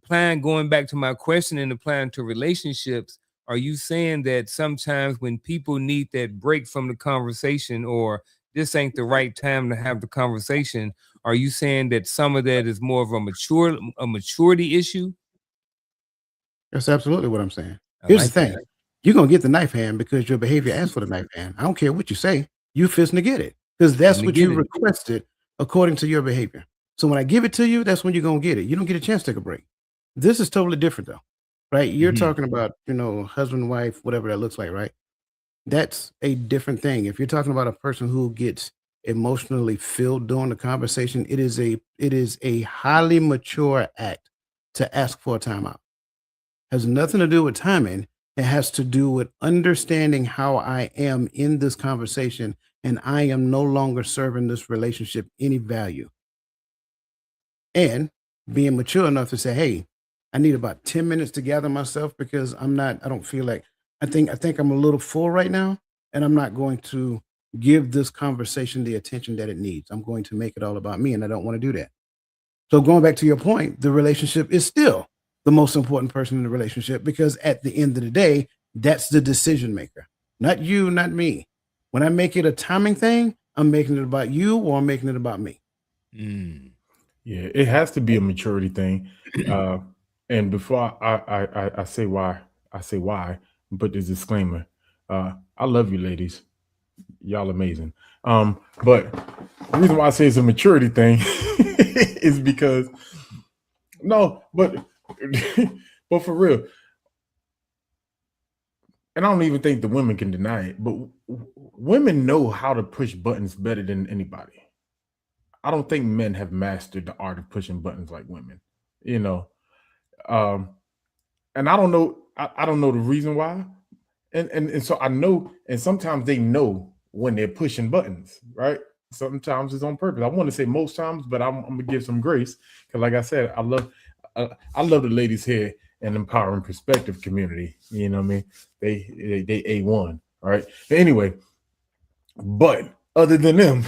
going back to my question and applying to relationships, are you saying that sometimes when people need that break from the conversation or this ain't the right time to have the conversation, are you saying that some of that is more of a maturity issue?
That's absolutely what I'm saying.
I
Here's
like
the thing.
that.
You're gonna get the knife hand because your behavior asks for the knife hand. I don't care what you say, you fist to get it. Because that's
Finna
what
get
you
it.
requested according to your behavior. So when I give it to you, that's when you're gonna get it. You don't get a chance to take a break. This is totally different though, right? You're
Mhm.
talking about, husband, wife, whatever that looks like, right? That's a different thing. If you're talking about a person who gets emotionally filled during the conversation, it is a highly mature act to ask for a timeout. Has nothing to do with timing. It has to do with understanding how I am in this conversation and I am no longer serving this relationship any value. And being mature enough to say, hey, I need about 10 minutes to gather myself because I don't feel like I think I'm a little full right now, and I'm not going to give this conversation the attention that it needs. I'm going to make it all about me, and I don't want to do that. So going back to your point, the relationship is still the most important person in the relationship because at the end of the day, that's the decision maker. Not you, not me. When I make it a timing thing, I'm making it about you or I'm making it about me.
Mm.
Yeah, it has to be a maturity thing. And before I say why, put this disclaimer. I love you, ladies. Y'all amazing. But the reason why I say it's a maturity thing is because but for real, and I don't even think the women can deny it, but women know how to push buttons better than anybody. I don't think men have mastered the art of pushing buttons like women, and I don't know. I don't know the reason why, and so I know, and sometimes they know when they're pushing buttons, right? Sometimes it's on purpose. I want to say most times, but I'm gonna give some grace because, like I said, I love the ladies here in Empowering Perspective community. You know what I mean? They A1, all right. But anyway, but other than them,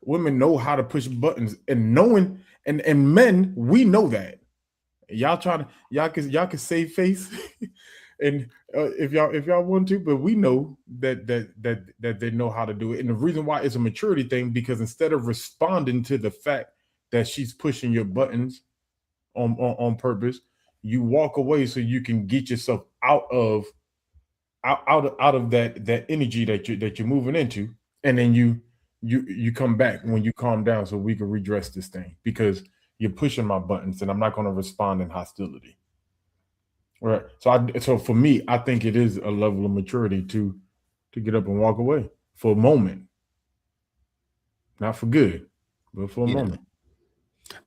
women know how to push buttons, and men, we know that. Y'all can save face, and if y'all want to, but we know that they know how to do it. And the reason why it's a maturity thing, because instead of responding to the fact that she's pushing your buttons on purpose, you walk away so you can get yourself out of that energy that you're moving into, and then you come back when you calm down so we can redress this thing, because you're pushing my buttons and I'm not going to respond in hostility. Right. So for me, I think it is a level of maturity to get up and walk away for a moment. Not for good, but for a moment.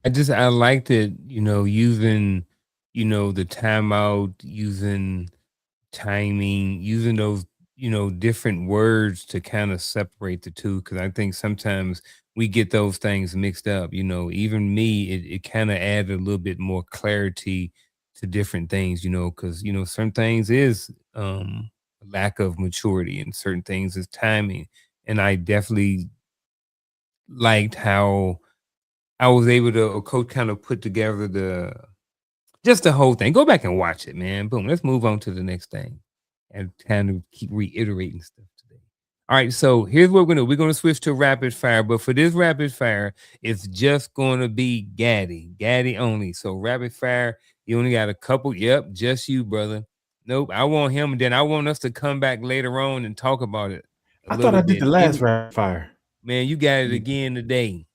I liked it, using, the timeout, using timing, using those, different words to kind of separate the two. Cause I think sometimes we get those things mixed up. Even me, it kind of added a little bit more clarity to different things, because, certain things is lack of maturity and certain things is timing. And I definitely liked how I was able to coach kind of put together the whole thing. Go back and watch it, man. Boom. Let's move on to the next thing and kind of keep reiterating stuff today. All right. So here's what we're going to do. We're going to switch to rapid fire. But for this rapid fire, it's just going to be Gaddy only. So rapid fire, you only got a couple. Yep. Just you, brother. Nope. I want him. And then I want us to come back later on and talk about it.
I thought I did the last rapid fire.
Man, you got it again today.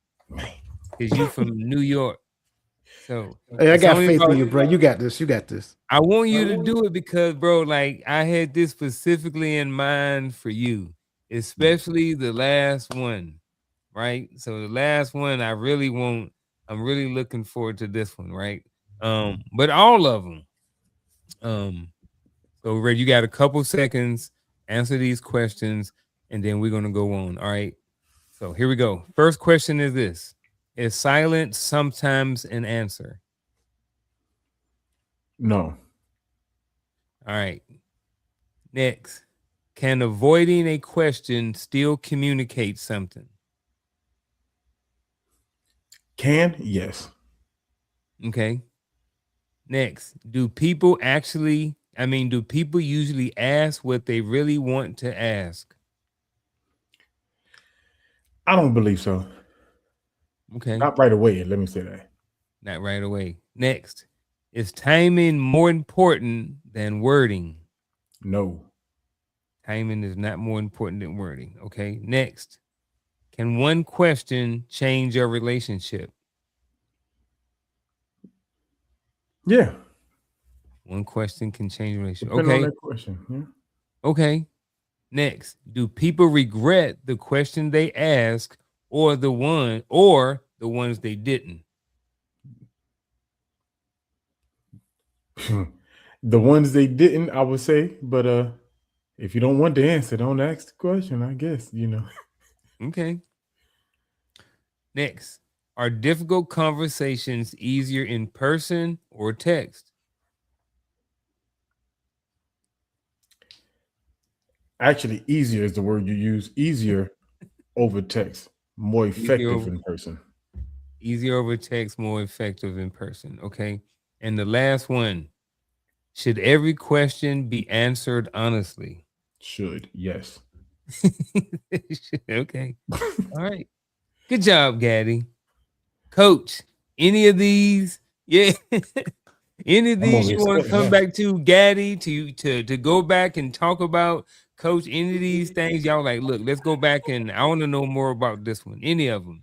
Because you from New York. So
hey, I got faith in you, bro. You got this. You got this.
I want you to do it because, bro, like I had this specifically in mind for you, especially the last one, right? So the last one, I'm really looking forward to this one, right? But all of them. So Red, you got a couple seconds, answer these questions, and then we're gonna go on. All right. So here we go. First question is this. Is silence sometimes an answer?
No.
All right. Next. Can avoiding a question still communicate something?
Can? Yes.
Okay. Next. Do people usually ask what they really want to ask?
I don't believe so.
Okay.
Not right away. Let me say that.
Not right away. Next. Is timing more important than wording?
No.
Timing is not more important than wording. Okay. Next. Can one question change your relationship?
Yeah.
One question can change your relationship.
Depending
Okay.
on that question. Yeah.
Okay. Next. Do people regret the question they ask or the ones they didn't?
The ones they didn't, I would say, but if you don't want the answer, don't ask the question, I guess,
Okay. Next. Are difficult conversations easier in person or text?
Actually, easier is the word you use. Easier over text, more effective in person.
Easier over text, more effective in person. Okay. And the last one. Should every question be answered honestly?
Should, yes.
Okay. All right. Good job, Gaddy. Coach, any of these? Yeah. Any of these you want to come back to, Gaddy, to go back and talk about? Coach, any of these things y'all like, look, let's go back and I want to know more about this one. Any of them?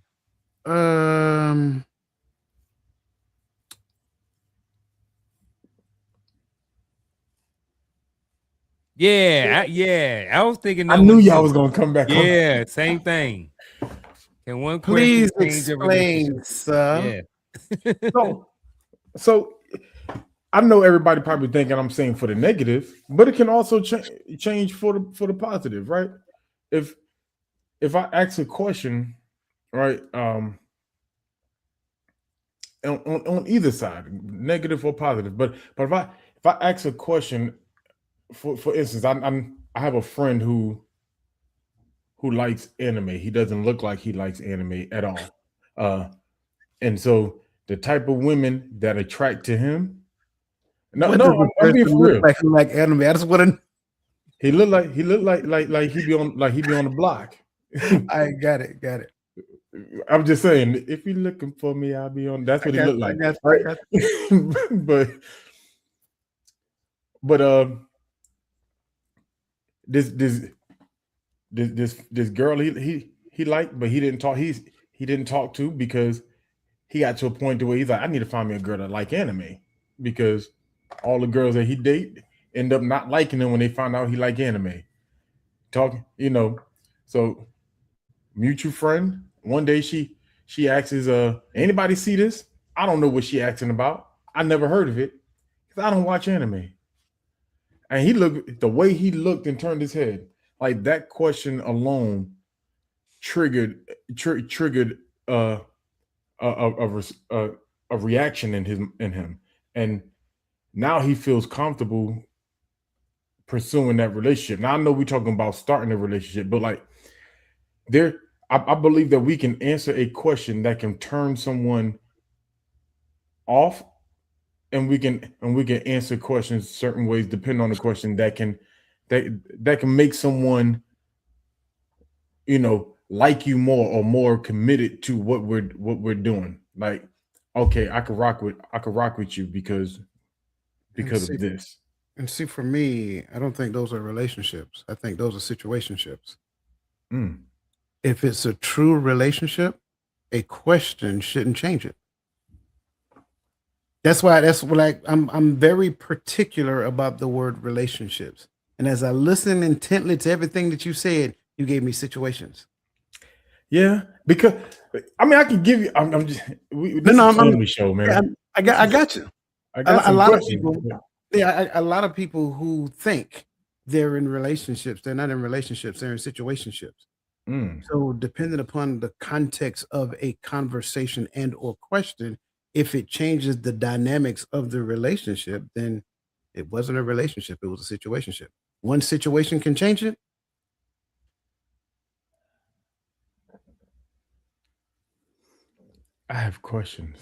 Yeah. I was thinking.
I knew y'all was gonna come back.
Yeah, same thing. Can one
please explain, sir?
Yeah.
So I know everybody probably thinking I'm saying for the negative, but it can also change for the positive, right? If I ask a question, right, on either side, negative or positive, but if I ask a question, for instance, I have a friend who likes anime. He doesn't look like he likes anime at all, and so the type of women that attract to him. No, I'm being for real.
Like anime. I just want to.
He looked like he be on the block.
I got it.
I'm just saying, if you're looking for me, I'll be on. That's what he looked like. Right? but this girl he liked, but he didn't talk. He didn't talk to because he got to a point to where he's like, I need to find me a girl that like anime, because all the girls that he date end up not liking him when they find out he like anime. Talking, so mutual friend. One day she asks, anybody see this? I don't know what she asking about. I never heard of it because I don't watch anime. And he looked, the way he looked and turned his head, like that question alone triggered a, a reaction in him, and now he feels comfortable pursuing that relationship. Now I know we're talking about starting a relationship, but like I believe that we can answer a question that can turn someone off, and we can answer questions certain ways depending on the question that can make someone, like you more or more committed to what we're doing. Like, okay, I could rock with you because of this.
And see, for me, I don't think those are relationships. I think those are situationships.
Mm.
If it's a true relationship, a question shouldn't change it. That's like I'm very particular about the word relationships. And as I listen intently to everything that you said, you gave me situations.
Yeah, because I mean, I can give you. I'm just. This is a family show, man.
I got you.
I got
a lot of
questions.
people. Yeah, a lot of people who think they're in relationships, they're not in relationships. They're in situationships.
Mm.
So, depending upon the context of a conversation and or question, if it changes the dynamics of the relationship, then it wasn't a relationship. It was a situationship. One situation can change it.
I have questions.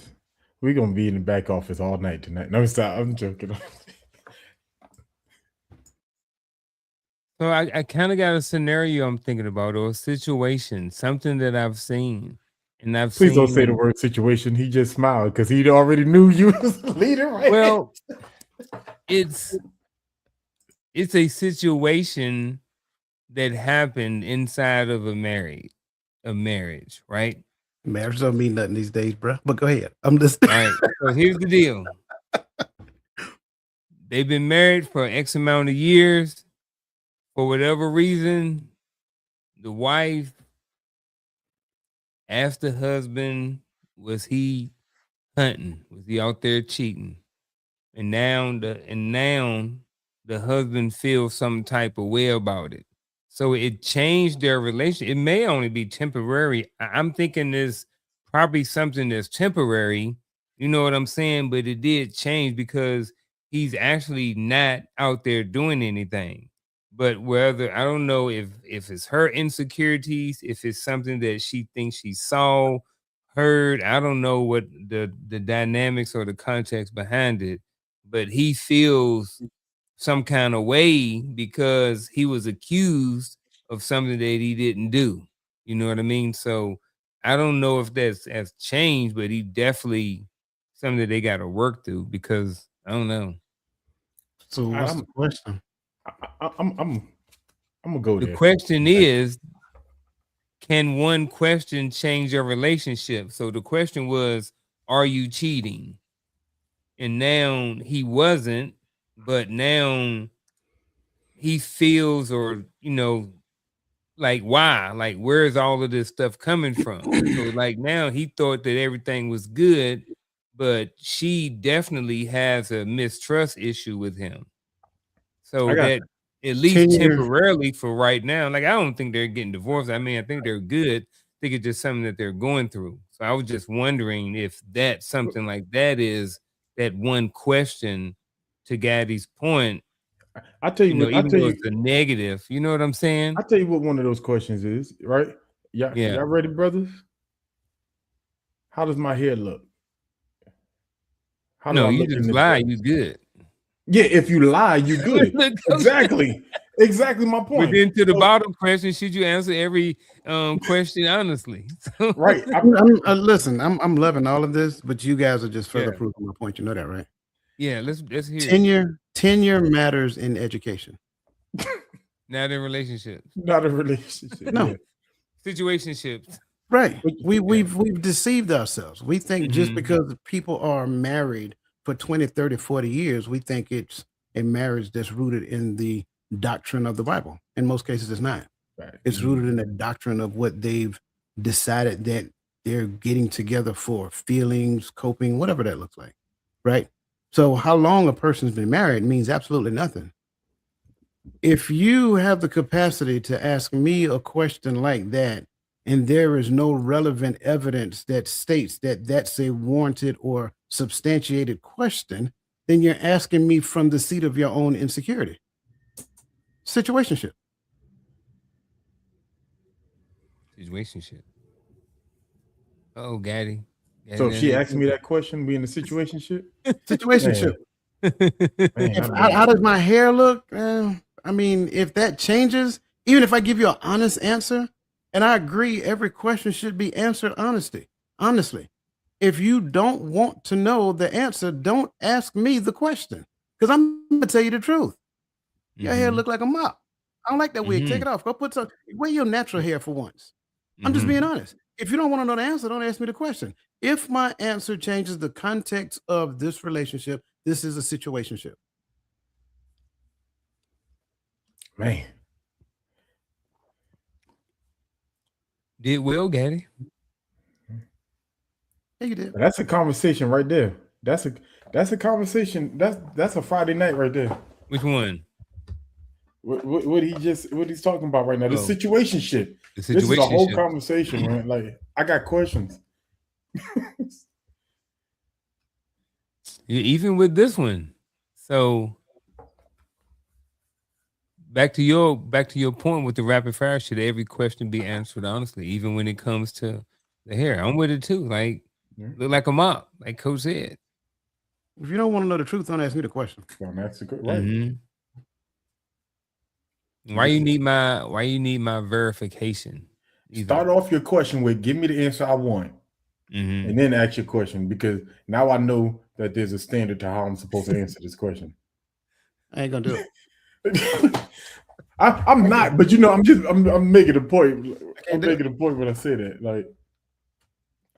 We're gonna be in the back office all night tonight. No, stop. I'm joking.
So I kind of got a scenario I'm thinking about, or a situation, something that I've seen. And
Please don't say the word situation. He just smiled because he already knew you was the leader, right?
Well, it's a situation that happened inside of a marriage, right?
Marriage don't mean nothing these days, bro. But go ahead. I'm just
all right. So here's the deal. They've been married for X amount of years. For whatever reason, the wife asked the husband, was he hunting? Was he out there cheating? And now the husband feels some type of way about it. So it changed their relationship. It may only be temporary. I'm thinking there's probably something that's temporary. You know what I'm saying? But it did change because he's actually not out there doing anything. But whether, I don't know if it's her insecurities, if it's something that she thinks she saw, heard, I don't know what the dynamics or the context behind it, but he feels some kind of way because he was accused of something that he didn't do. You know what I mean? So I don't know if has changed, but he definitely something that they got to work through because I don't know.
So what's the question?
I'm gonna go there.
The question is, can one question change your relationship? So the question was, are you cheating? And now he wasn't, but now he feels, or like, why? Like, where's all of this stuff coming from? So like now he thought that everything was good, but she definitely has a mistrust issue with him. So that at least temporarily for right now, like I don't think they're getting divorced. I mean, I think they're good. I think it's just something that they're going through. So I was just wondering if that something like that is that one question to Gaddy's point.
I tell you,
even though it's a negative, you know what I'm saying?
I tell you what one of those questions is, right? Yeah. Y'all ready, brothers? How does my hair look?
How no, you just lie, you good.
Yeah, if you lie, you good. Exactly. Exactly my point.
But then to the bottom question, should you answer every question honestly?
Right. Listen, I'm loving all of this, but you guys are just further proving my point. You know that, right?
Yeah, let's hear
tenure matters in education.
Not in relationships.
Not in relationships.
No.
Situationships.
Right. We've deceived ourselves. We think just because people are married for 20, 30, 40 years, we think it's a marriage that's rooted in the doctrine of the Bible. In most cases, it's not. Right. It's rooted in the doctrine of what they've decided that they're getting together for, feelings, coping, whatever that looks like. Right. So how long a person's been married means absolutely nothing. If you have the capacity to ask me a question like that, and there is no relevant evidence that states that that's a warranted or substantiated question, then you're asking me from the seat of your own insecurity. Situationship.
Situationship. Oh, Gaddy.
So if she asked me that question, we in a situationship?
Situationship.
Man,
How does my hair look? I mean, if that changes, even if I give you an honest answer, and I agree, every question should be answered honestly. If you don't want to know the answer, don't ask me the question, because I'm gonna tell you the truth. Your hair look like a mop. I don't like that wig. Take it off. Go put some. Wear your natural hair for once. I'm just being honest. If you don't want to know the answer, don't ask me the question. If my answer changes the context of this relationship, this is a situationship.
Man.
Did well, Gaddy.
Yeah, you did.
That's a conversation right there. That's a conversation. That's a Friday night right there.
Which one?
What he's talking about right now? The
Oh.
situationship.
The
This is a whole
situationship.
conversation, man. Like, I got questions.
Even with this one. So back to your point with the rapid fire, should every question be answered honestly, even when it comes to the hair? I'm with it too. Like, look like a mop, like Coach said.
If you don't want to know the truth, don't ask me the question.
Don't ask the good right.
Why you need my verification?
Start off your question with "Give me the answer I want," and then ask your question, because now I know that there's a standard to how I'm supposed to answer this question.
I ain't gonna do it.
I'm not, but I'm making a point. I'm making a point when I say that. Like,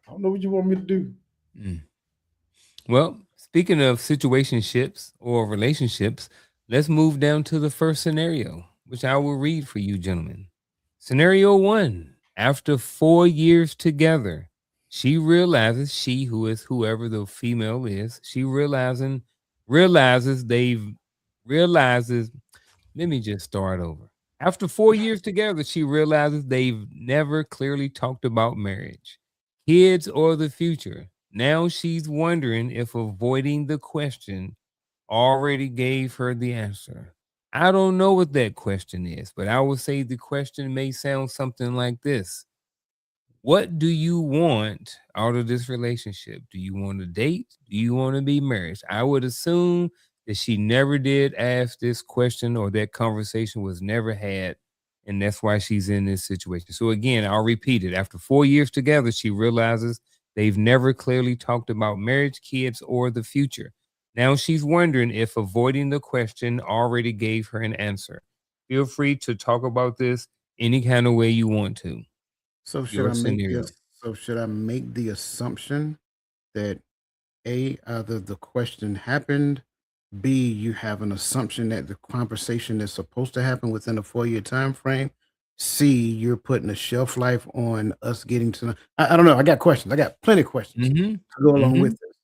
I don't know what you want me to do.
Well, speaking of situationships or relationships, let's move down to the first scenario, which I will read for you, gentlemen. Scenario 1. After 4 years together, she realizes, she who is whoever the female is, she realizes, let me just start over. After 4 years together, she realizes they've never clearly talked about marriage, kids, or the future. Now she's wondering if avoiding the question already gave her the answer. I don't know what that question is, but I would say the question may sound something like this. What do you want out of this relationship? Do you want to date? Do you want to be married? I would assume that she never did ask this question, or that conversation was never had, and that's why she's in this situation. So again, I'll repeat it. After 4 years together, she realizes they've never clearly talked about marriage, kids, or the future. Now she's wondering if avoiding the question already gave her an answer. Feel free to talk about this any kind of way you want to.
So should I make the assumption that A, either the question happened, B, you have an assumption that the conversation is supposed to happen within a 4-year time frame, C, you're putting a shelf life on us getting to know? I don't know. I got questions. I got plenty of questions to go along with this.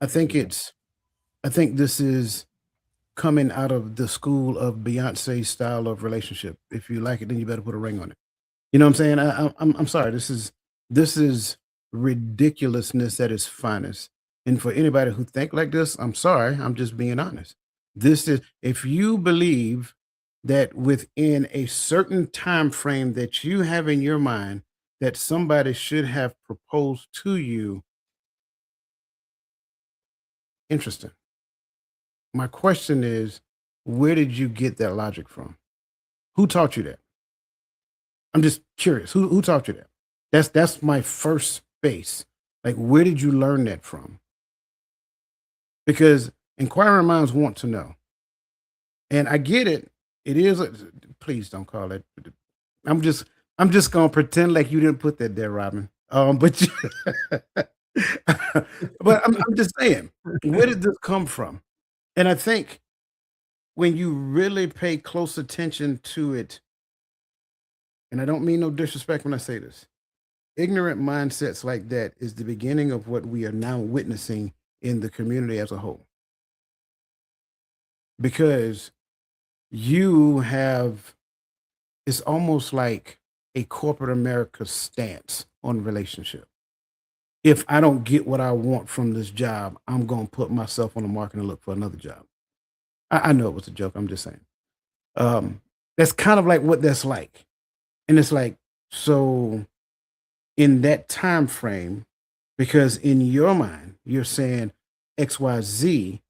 I think this is coming out of the school of Beyonce's style of relationship. If you like it, then you better put a ring on it. You know what I'm saying? I'm sorry. This is ridiculousness at its finest. And for anybody who think like this, I'm sorry. I'm just being honest. This is, if you believe that within a certain time frame that you have in your mind that somebody should have proposed to you, interesting. My question is, where did you get that logic from? Who taught you that? I'm just curious. Who taught you that? That's my first space. Like, where did you learn that from? Because inquiring minds want to know. And I get it. It is. Please don't call it. I'm just gonna pretend like you didn't put that there, Robin. But I'm just saying, where did this come from? And I think when you really pay close attention to it, and I don't mean no disrespect when I say this, ignorant mindsets like that is the beginning of what we are now witnessing in the community as a whole. Because you have, it's almost like a corporate America stance on relationship. If I don't get what I want from this job, I'm going to put myself on the market and look for another job. I know it was a joke. I'm just saying. That's kind of like what that's like. And it's like, so in that time frame, because in your mind, you're saying XYZ,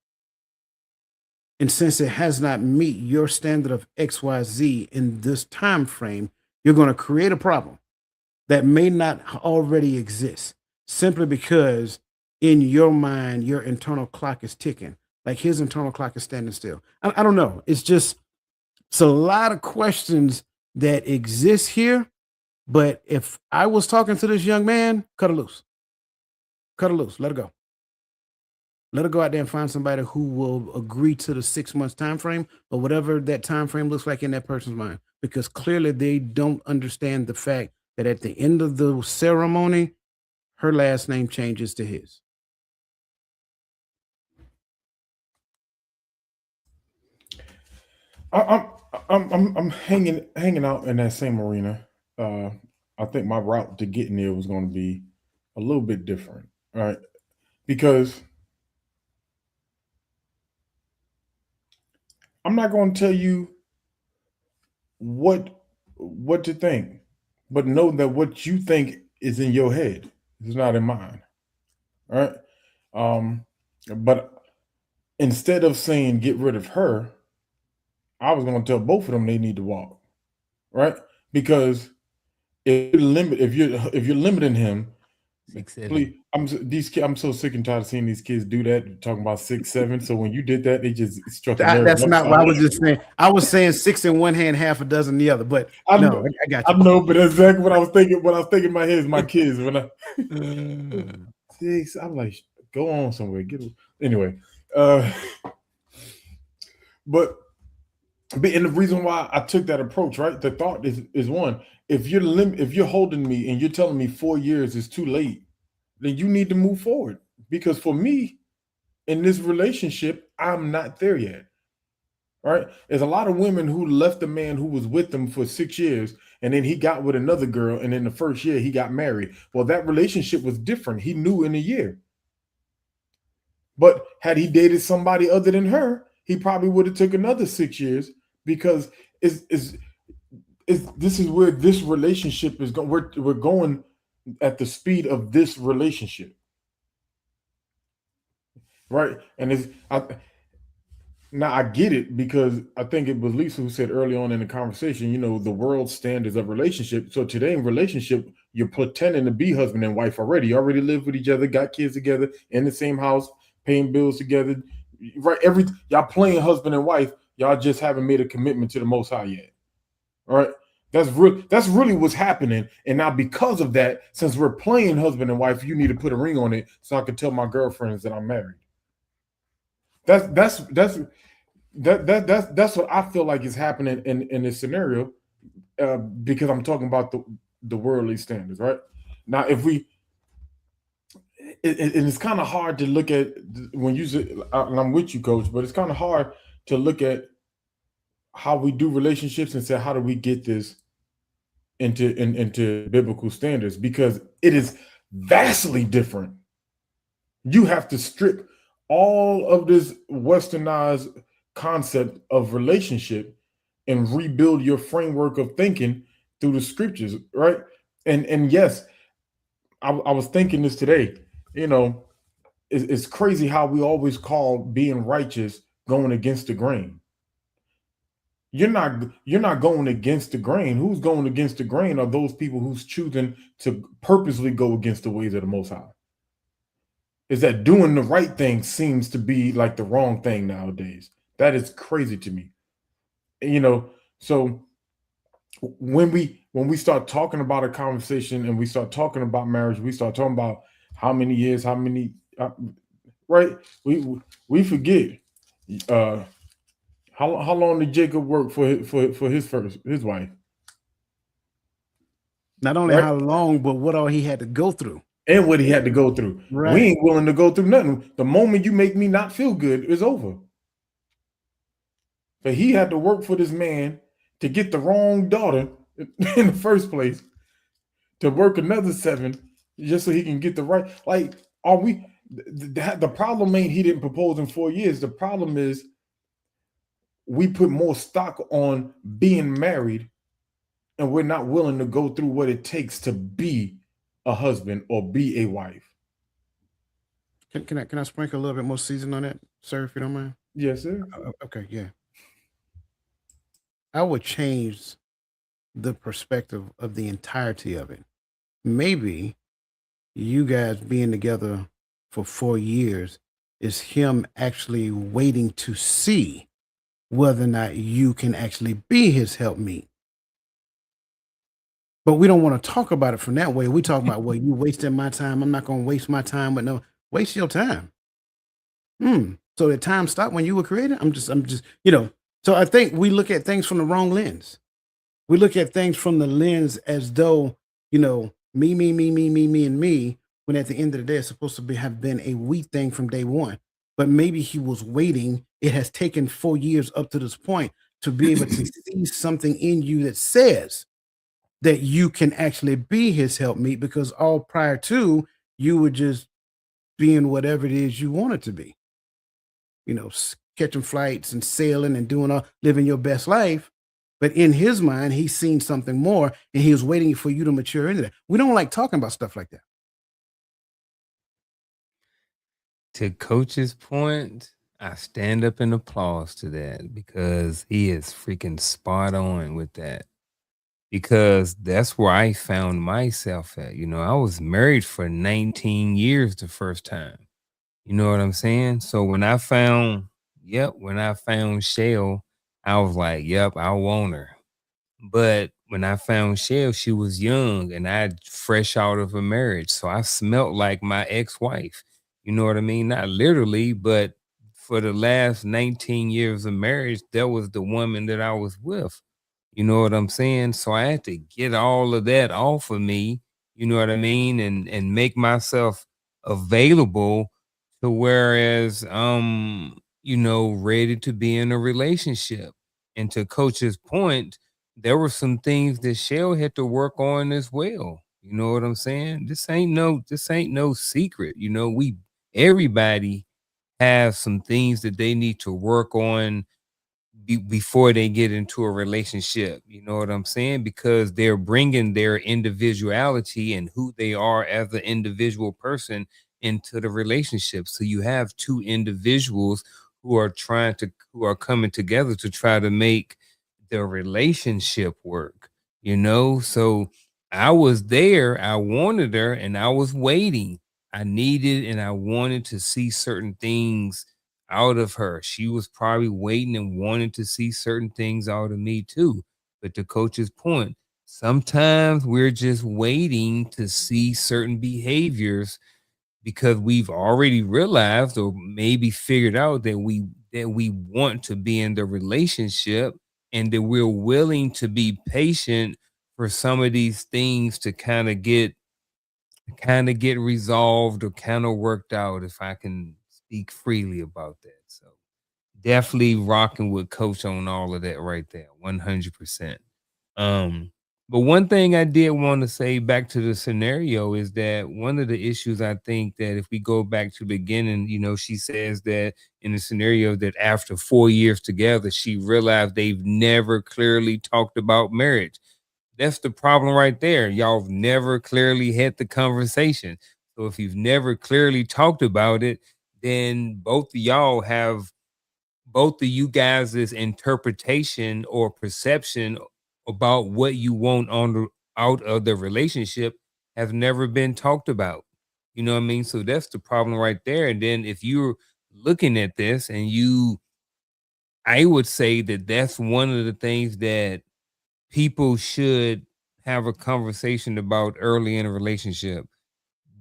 and since it has not meet your standard of XYZ in this time frame, you're going to create a problem that may not already exist simply because in your mind, your internal clock is ticking. Like his internal clock is standing still. I don't know. It's a lot of questions that exist here. But if I was talking to this young man, cut her loose. Cut her loose. Let her go. Let her go out there and find somebody who will agree to the 6 months time frame or whatever that time frame looks like in that person's mind. Because clearly they don't understand the fact that at the end of the ceremony, her last name changes to his.
I'm hanging out in that same arena. I think my route to getting there was going to be a little bit different, right? Because I'm not going to tell you what to think, but know that what you think is in your head is not in mine, right? But instead of saying get rid of her, I was going to tell both of them they need to walk, right? Because if you're limiting him,
6, 7.
please, I'm so sick and tired of seeing these kids do that, talking about 6, 7. So when you did that, it just struck a nerve.
That's not what I was just saying. I was saying 6 in one hand, half a dozen in the other. But I got you.
I know, but that's exactly what I was thinking. What I was thinking in my head is my kids. When I 6, I'm like, go on somewhere. Anyway. But and the reason why I took that approach, right? The thought is one: if you're holding me and you're telling me 4 years is too late, then you need to move forward. Because for me, in this relationship, I'm not there yet. Right? There's a lot of women who left the man who was with them for 6 years, and then he got with another girl, and in the first year he got married. Well, that relationship was different. He knew in a year. But had he dated somebody other than her, he probably would have took another 6 years, because this is where this relationship is going. We're going at the speed of this relationship, right? And I get it, because I think it was Lisa who said early on in the conversation, the world standards of relationship. So today in relationship, you're pretending to be husband and wife already. You already live with each other, got kids together, in the same house, paying bills together, right? Y'all playing husband and wife. Y'all just haven't made a commitment to the Most High yet. All right. That's really what's happening. And now because of that, since we're playing husband and wife, you need to put a ring on it so I can tell my girlfriends that I'm married. That's what I feel like is happening in this scenario, because I'm talking about the worldly standards, right? Now, if we, it's kind of hard to look at when you say, and I'm with you, Coach, but it's kind of hard to look at how we do relationships and say, how do we get this into biblical standards? Because it is vastly different. You have to strip all of this westernized concept of relationship and rebuild your framework of thinking through the scriptures, right? And yes, I was thinking this today. It's crazy how we always call being righteous going against the grain. You're not going against the grain. Who's going against the grain are those people who's choosing to purposely go against the ways of the Most High. Is that doing the right thing seems to be like the wrong thing nowadays. That is crazy to me. So when we start talking about a conversation and we start talking about marriage, we start talking about how many years, right? We forget. How long did Jacob work for his wife?
Not only how long, but what all he had to go through.
And what he had to go through. Right. We ain't willing to go through nothing. The moment you make me not feel good, it's over. But he had to work for this man to get the wrong daughter in the first place, to work another 7 just so he can get the right. Like, are we? The problem ain't he didn't propose in 4 years. The problem is we put more stock on being married, and we're not willing to go through what it takes to be a husband or be a wife.
Can I sprinkle a little bit more season on that, sir, if you don't mind?
Yes, sir.
Okay, yeah. I would change the perspective of the entirety of it. Maybe you guys being together for 4 years is him actually waiting to see whether or not you can actually be his helpmeet. But we don't want to talk about it from that way. We talk about, well, you wasting my time. I'm not going to waste my time, but no, waste your time. So the time stopped when you were created? I'm just, so I think we look at things from the wrong lens. We look at things from the lens as though, me, and me, when at the end of the day, it's supposed to have been a we thing from day one. But maybe he was waiting. It has taken 4 years up to this point to be able to see something in you that says that you can actually be his helpmeet, because all prior to, you were just being whatever it is you wanted to be. Catching flights and sailing and living your best life. But in his mind, he's seen something more, and he was waiting for you to mature into that. We don't like talking about stuff like that.
To Coach's point, I stand up and applause to that, because he is freaking spot on with that. Because that's where I found myself at. I was married for 19 years the first time. You know what I'm saying? So when I found Shell, I was like, yep, I want her. But when I found Shell, she was young and I fresh out of a marriage. So I smelt like my ex-wife. You know what I mean? Not literally, but for the last 19 years of marriage, that was the woman that I was with. You know what I'm saying? So I had to get all of that off of me, you know what I mean? And make myself available to whereas ready to be in a relationship. And to Coach's point, there were some things that Shell had to work on as well. You know what I'm saying? This ain't no secret. Everybody has some things that they need to work on before they get into a relationship. You know what I'm saying? Because they're bringing their individuality and who they are as an individual person into the relationship. So you have two individuals who are coming together to try to make the relationship work, So I was there, I wanted her, and I was waiting. I needed and I wanted to see certain things out of her. She was probably waiting and wanting to see certain things out of me too. But to Coach's point, sometimes we're just waiting to see certain behaviors because we've already realized or maybe figured out that we want to be in the relationship, and that we're willing to be patient for some of these things to kind of get resolved or kind of worked out, if I can speak freely about that. So definitely rocking with Coach on all of that right there, 100%. But one thing I did want to say back to the scenario is that one of the issues, I think that if we go back to the beginning, she says that in the scenario that after 4 years together, she realized they've never clearly talked about marriage. That's the problem right there. Y'all have never clearly had the conversation. So if you've never clearly talked about it, then both of you guys' interpretation or perception about what you want out of the relationship have never been talked about. You know what I mean? So that's the problem right there. And then if you're looking at this and I would say that that's one of the things that people should have a conversation about early in a relationship.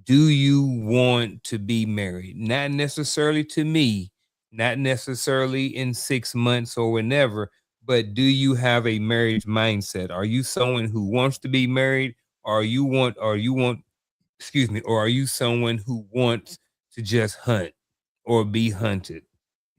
Do you want to be married? Not necessarily to me, not necessarily in 6 months or whenever, but do you have a marriage mindset? Are you someone who wants to be married, or are you someone who wants to just hunt or be hunted?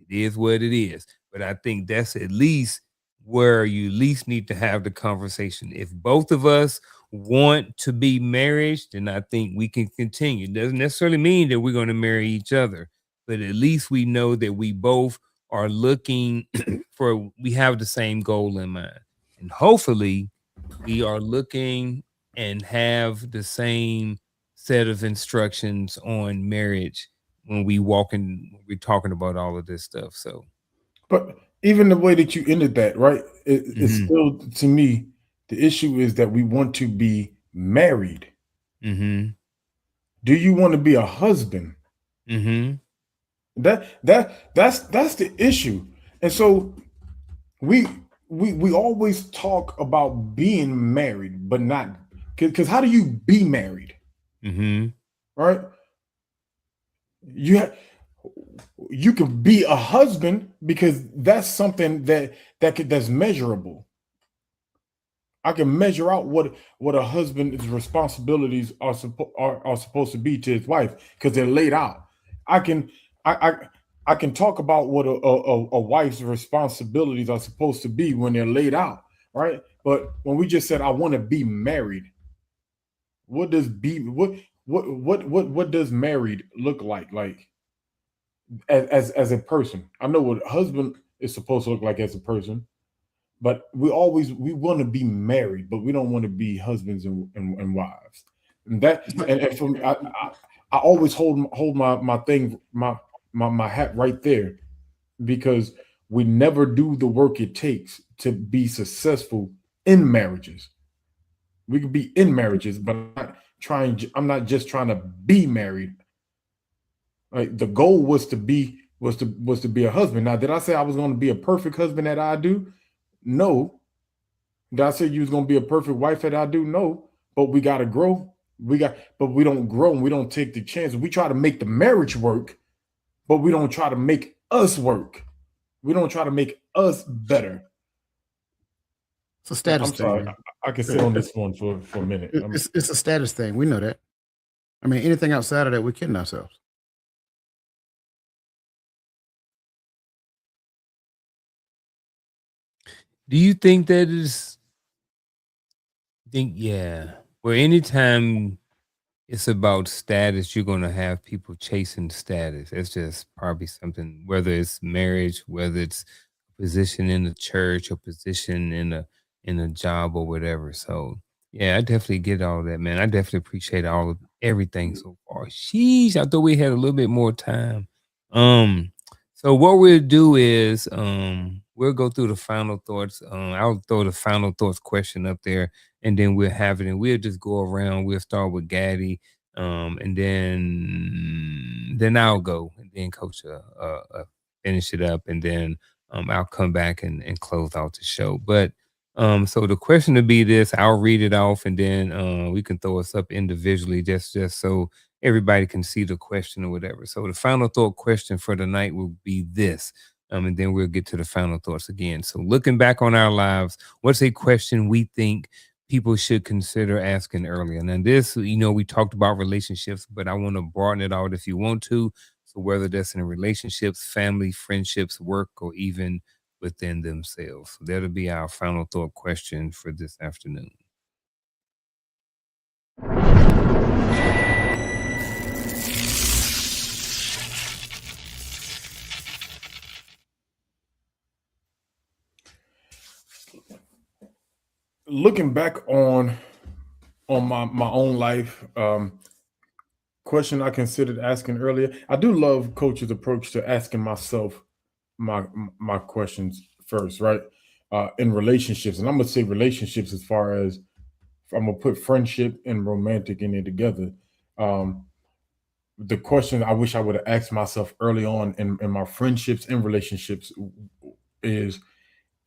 It is what it is. But I think that's at least where you at least need to have the conversation. If both of us want to be married, then I think we can continue. Doesn't necessarily mean that we're going to marry each other, but at least we know that we both are looking for, we have the same goal in mind. And hopefully we are looking and have the same set of instructions on marriage when we're talking about all of this stuff. So,
but even the way that you ended that, right? It's still, to me, the issue is that we want to be married.
mm-hmm.
Do you want to be a husband?
Mm-hmm.
That's the issue. And so we always talk about being married, but not, because how do you be married?
Mm-hmm.
Right? You can be a husband because that's something that's measurable. I can measure out what a husband's responsibilities are supposed to be to his wife because they're laid out. I can talk about what a wife's responsibilities are supposed to be when they're laid out, right? But when we just said I want to be married, what does married look like? Like as a person. I know what a husband is supposed to look like as a person, but we want to be married, but we don't want to be husbands and wives. And for me, I always hold my thing, my hat right there, because we never do the work it takes to be successful in marriages. We could be in marriages, but I'm not just trying to be married. Like the goal was to be a husband. Now, did I say I was going to be a perfect husband at I do? No. Did I say you was going to be a perfect wife at I do? No. But we got to grow. But we don't grow and we don't take the chance. We try to make the marriage work, but we don't try to make us work. We don't try to make us better.
It's a status
I'm sorry.
thing.
I can sit on this one for a minute.
It's a status thing. We know that. I mean, anything outside of that, we're kidding ourselves.
Do you think that is? Yeah. Well, anytime it's about status, you're going to have people chasing status. It's just probably something, whether it's marriage, whether it's a position in the church or position in a job or whatever. So yeah, I definitely get all that, man. I definitely appreciate everything so far. Sheesh, I thought we had a little bit more time. So what we'll do is we'll go through the final thoughts. I'll throw the final thoughts question up there, and then we'll have it, and we'll just go around. We'll start with Gaddy, and then I'll go, and then Coach finish it up, and then I'll come back and close out the show. But so the question would be this: I'll read it off, and then we can throw us up individually, just so everybody can see the question or whatever. So the final thought question for the night will be this. And then we'll get to the final thoughts again. So looking back on our lives, what's a question we think people should consider asking earlier? Now this, we talked about relationships, but I want to broaden it out if you want to. So whether that's in relationships, family, friendships, work, or even within themselves. So that'll be our final thought question for this afternoon.
Looking back on my own life, question I considered asking earlier. I do love Coach's approach to asking myself my questions first, right? In relationships, and I'm gonna say relationships as far as I'm gonna put friendship and romantic in it together. The question I wish I would have asked myself early on in my friendships and relationships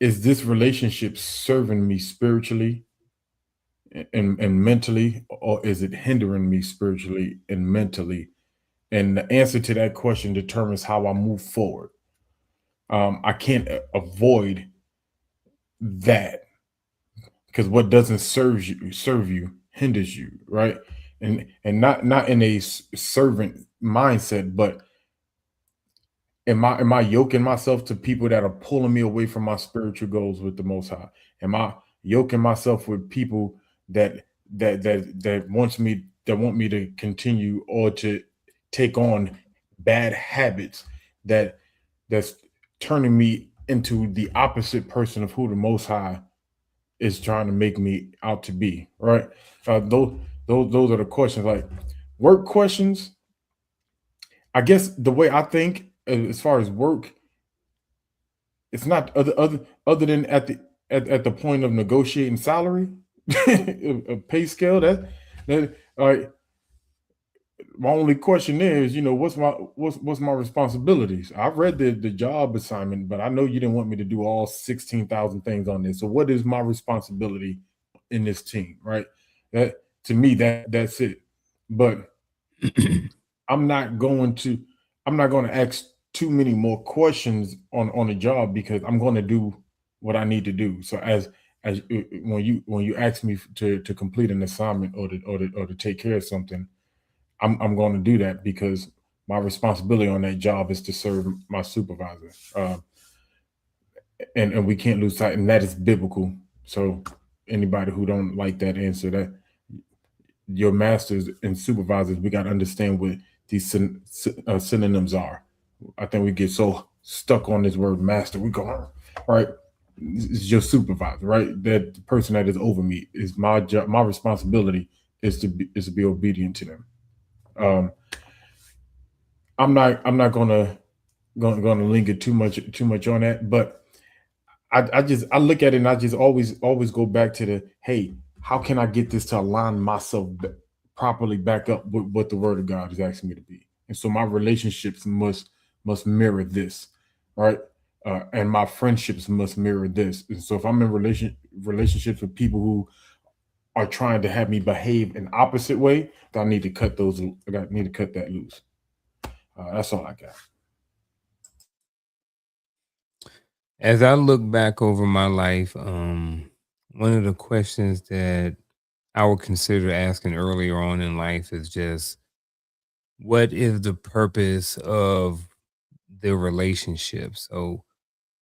is this relationship serving me spiritually and mentally, or is it hindering me spiritually and mentally? And the answer to that question determines how I move forward. I can't avoid that, because what doesn't serve you hinders you, right? And not in a servant mindset, but am I yoking myself to people that are pulling me away from my spiritual goals with the Most High? Am I yoking myself with people that want me to continue or to take on bad habits that's turning me into the opposite person of who the Most High is trying to make me out to be, right? Those are the questions. Like work questions, I guess the way I think as far as work, it's not other than at the point of negotiating salary, a pay scale. That all right. My only question is, what's my responsibilities? I read the job assignment, but I know you didn't want me to do all 16,000 things on this. So what is my responsibility in this team, right? That to me that's it. But I'm not going to ask too many more questions on a job because I'm going to do what I need to do. So as when you ask me to complete an assignment or to take care of something, I'm going to do that because my responsibility on that job is to serve my supervisor, and we can't lose sight, and that is biblical. So anybody who don't like that answer, that your masters and supervisors, we got to understand what these synonyms are. I think we get so stuck on this word master. We go, right? It's your supervisor, right? That the person that is over me is my job. My responsibility is to be obedient to them. I'm not gonna linger too much on that, but I look at it and I just always go back to the, hey, how can I get this to align myself properly back up with what the Word of God is asking me to be? And so my relationships must mirror this, right? And my friendships must mirror this. And so if I'm in relationships with people who are trying to have me behave an opposite way, then I need to cut that loose. That's all I got.
As I look back over my life, one of the questions that I would consider asking earlier on in life is just, what is the purpose of the relationship? So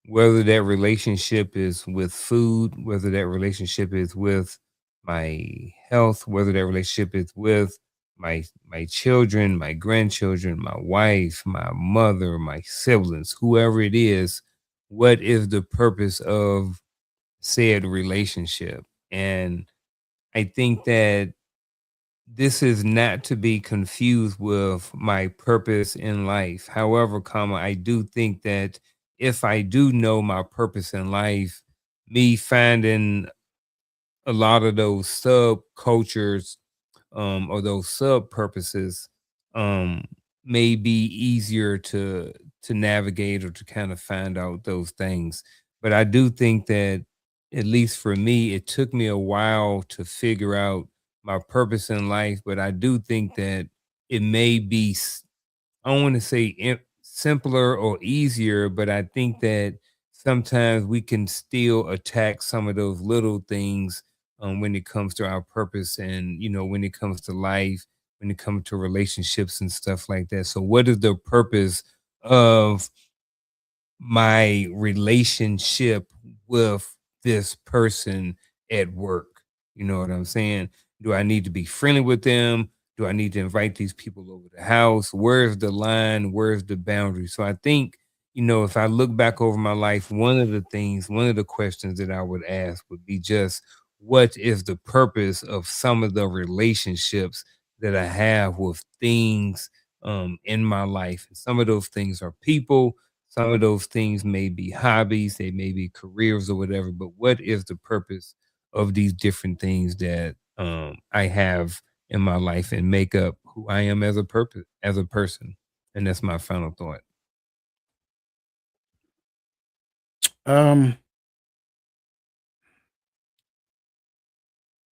whether that relationship is with food, whether that relationship is with my health, whether that relationship is with my children, my grandchildren, my wife, my mother, my siblings, whoever it is, what is the purpose of said relationship? And I think that this is not to be confused with my purpose in life. However, I do think that if I do know my purpose in life, me finding a lot of those subcultures, or those sub purposes, um, may be easier to navigate or to kind of find out those things. But I do think that, at least for me, it took me a while to figure out my purpose in life. But I do think that it may be, I don't want to say simpler or easier, but I think that sometimes we can still attack some of those little things, when it comes to our purpose, and when it comes to life, when it comes to relationships and stuff like that. So what is the purpose of my relationship with this person at work? You know what I'm saying? Do I need to be friendly with them? Do I need to invite these people over the house? Where's the line? Where's the boundary? So I think, if I look back over my life, one of the questions that I would ask would be just, what is the purpose of some of the relationships that I have with things, in my life? And some of those things are people, some of those things may be hobbies, they may be careers or whatever, but what is the purpose of these different things that, I have in my life and make up who I am as a person? And that's my final thought.
Um,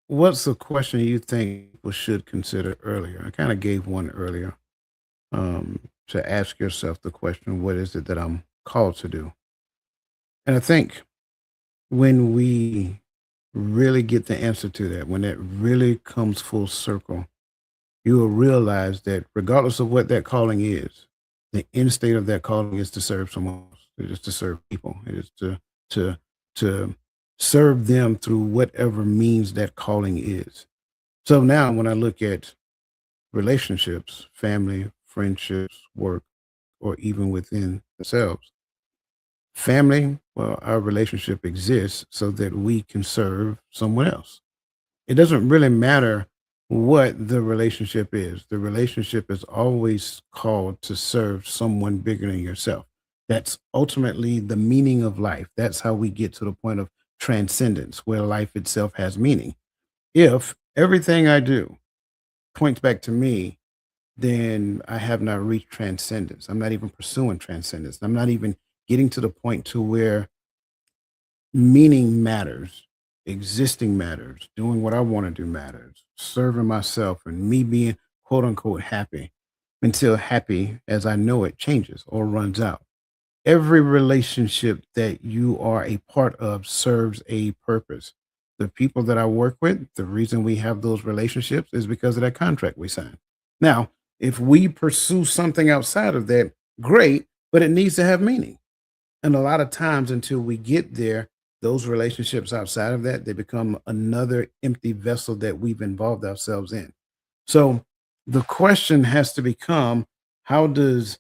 what's the question you think people should consider earlier? I kind of gave one earlier. To ask yourself the question, what is it that I'm called to do? And I think when we really get the answer to that, when that really comes full circle, you will realize that regardless of what that calling is, The end state of that calling is to serve someone else. It is to serve people. It is to serve them through whatever means that calling is. So now when I look at relationships, family, friendships, work, or even within themselves, family, well, our relationship exists so that we can serve someone else. It doesn't really matter what the relationship is. The relationship is always called to serve someone bigger than yourself. That's ultimately the meaning of life. That's how we get to the point of transcendence, where life itself has meaning. If everything I do points back to me, then I have not reached transcendence. I'm not even pursuing transcendence. I'm not even getting to the point to where meaning matters, existing matters, doing what I want to do matters, serving myself and me being quote unquote happy until happy as I know it changes or runs out. Every relationship that you are a part of serves a purpose. The people that I work with, the reason we have those relationships is because of that contract we signed. Now, if we pursue something outside of that, great, but it needs to have meaning. And a lot of times until we get there, those relationships outside of that, they become another empty vessel that we've involved ourselves in. So the question has to become, how does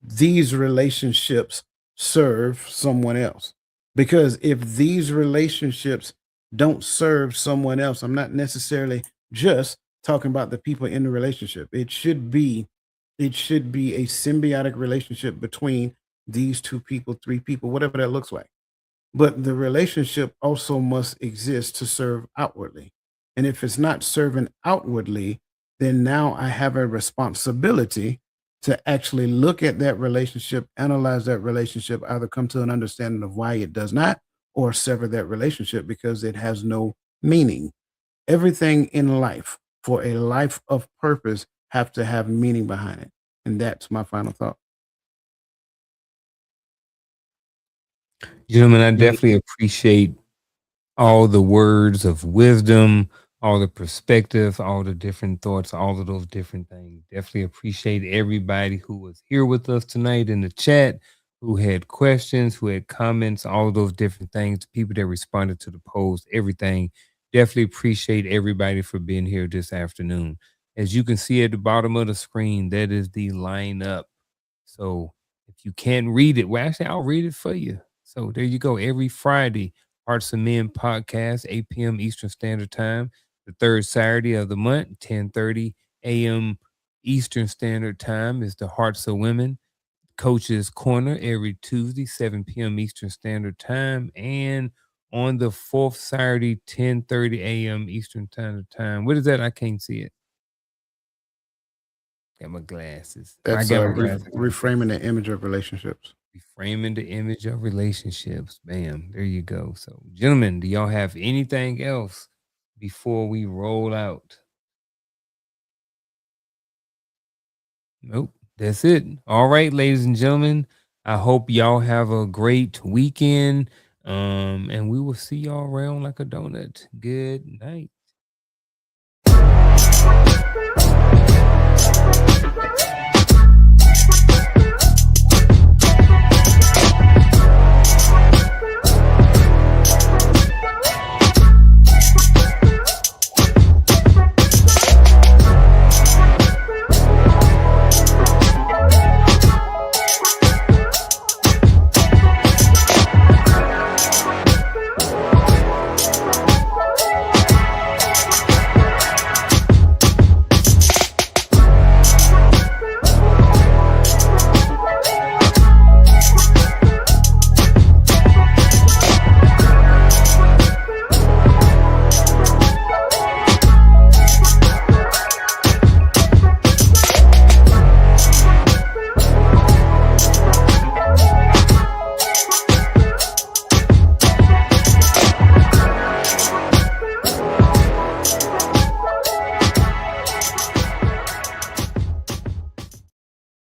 these relationships serve someone else? Because if these relationships don't serve someone else, I'm not necessarily just talking about the people in the relationship. It should be a symbiotic relationship between these two people, three people, whatever that looks like. But the relationship also must exist to serve outwardly. And if it's not serving outwardly, then now I have a responsibility to actually look at that relationship, analyze that relationship, either come to an understanding of why it does not, or sever that relationship because it has no meaning. Everything in life, for a life of purpose, have to have meaning behind it. And that's my final thought.
Gentlemen, I definitely appreciate all the words of wisdom, all the perspective, all the different thoughts, all of those different things. Definitely appreciate everybody who was here with us tonight in the chat, who had questions, who had comments, all of those different things, people that responded to the post, everything. Definitely appreciate everybody for being here this afternoon. As you can see at the bottom of the screen, that is the lineup. So if you can't read it, well, actually, I'll read it for you. So there you go. Every Friday, Hearts of Men podcast, 8 p.m. Eastern Standard Time. The third Saturday of the month, 10:30 a.m. Eastern Standard Time, is the Hearts of Women Coaches Corner every Tuesday, 7 p.m. Eastern Standard Time. And on the fourth Saturday, 10:30 a.m. Eastern Standard Time. What is that? I can't see it. Got my glasses.
That's
I got my glasses.
reframing the image of relationships.
Reframing the image of relationships. Bam. There you go. So, gentlemen, do y'all have anything else before we roll out? Nope. That's it. All right, ladies and gentlemen. I hope y'all have a great weekend. And we will see y'all around like a donut. Good night.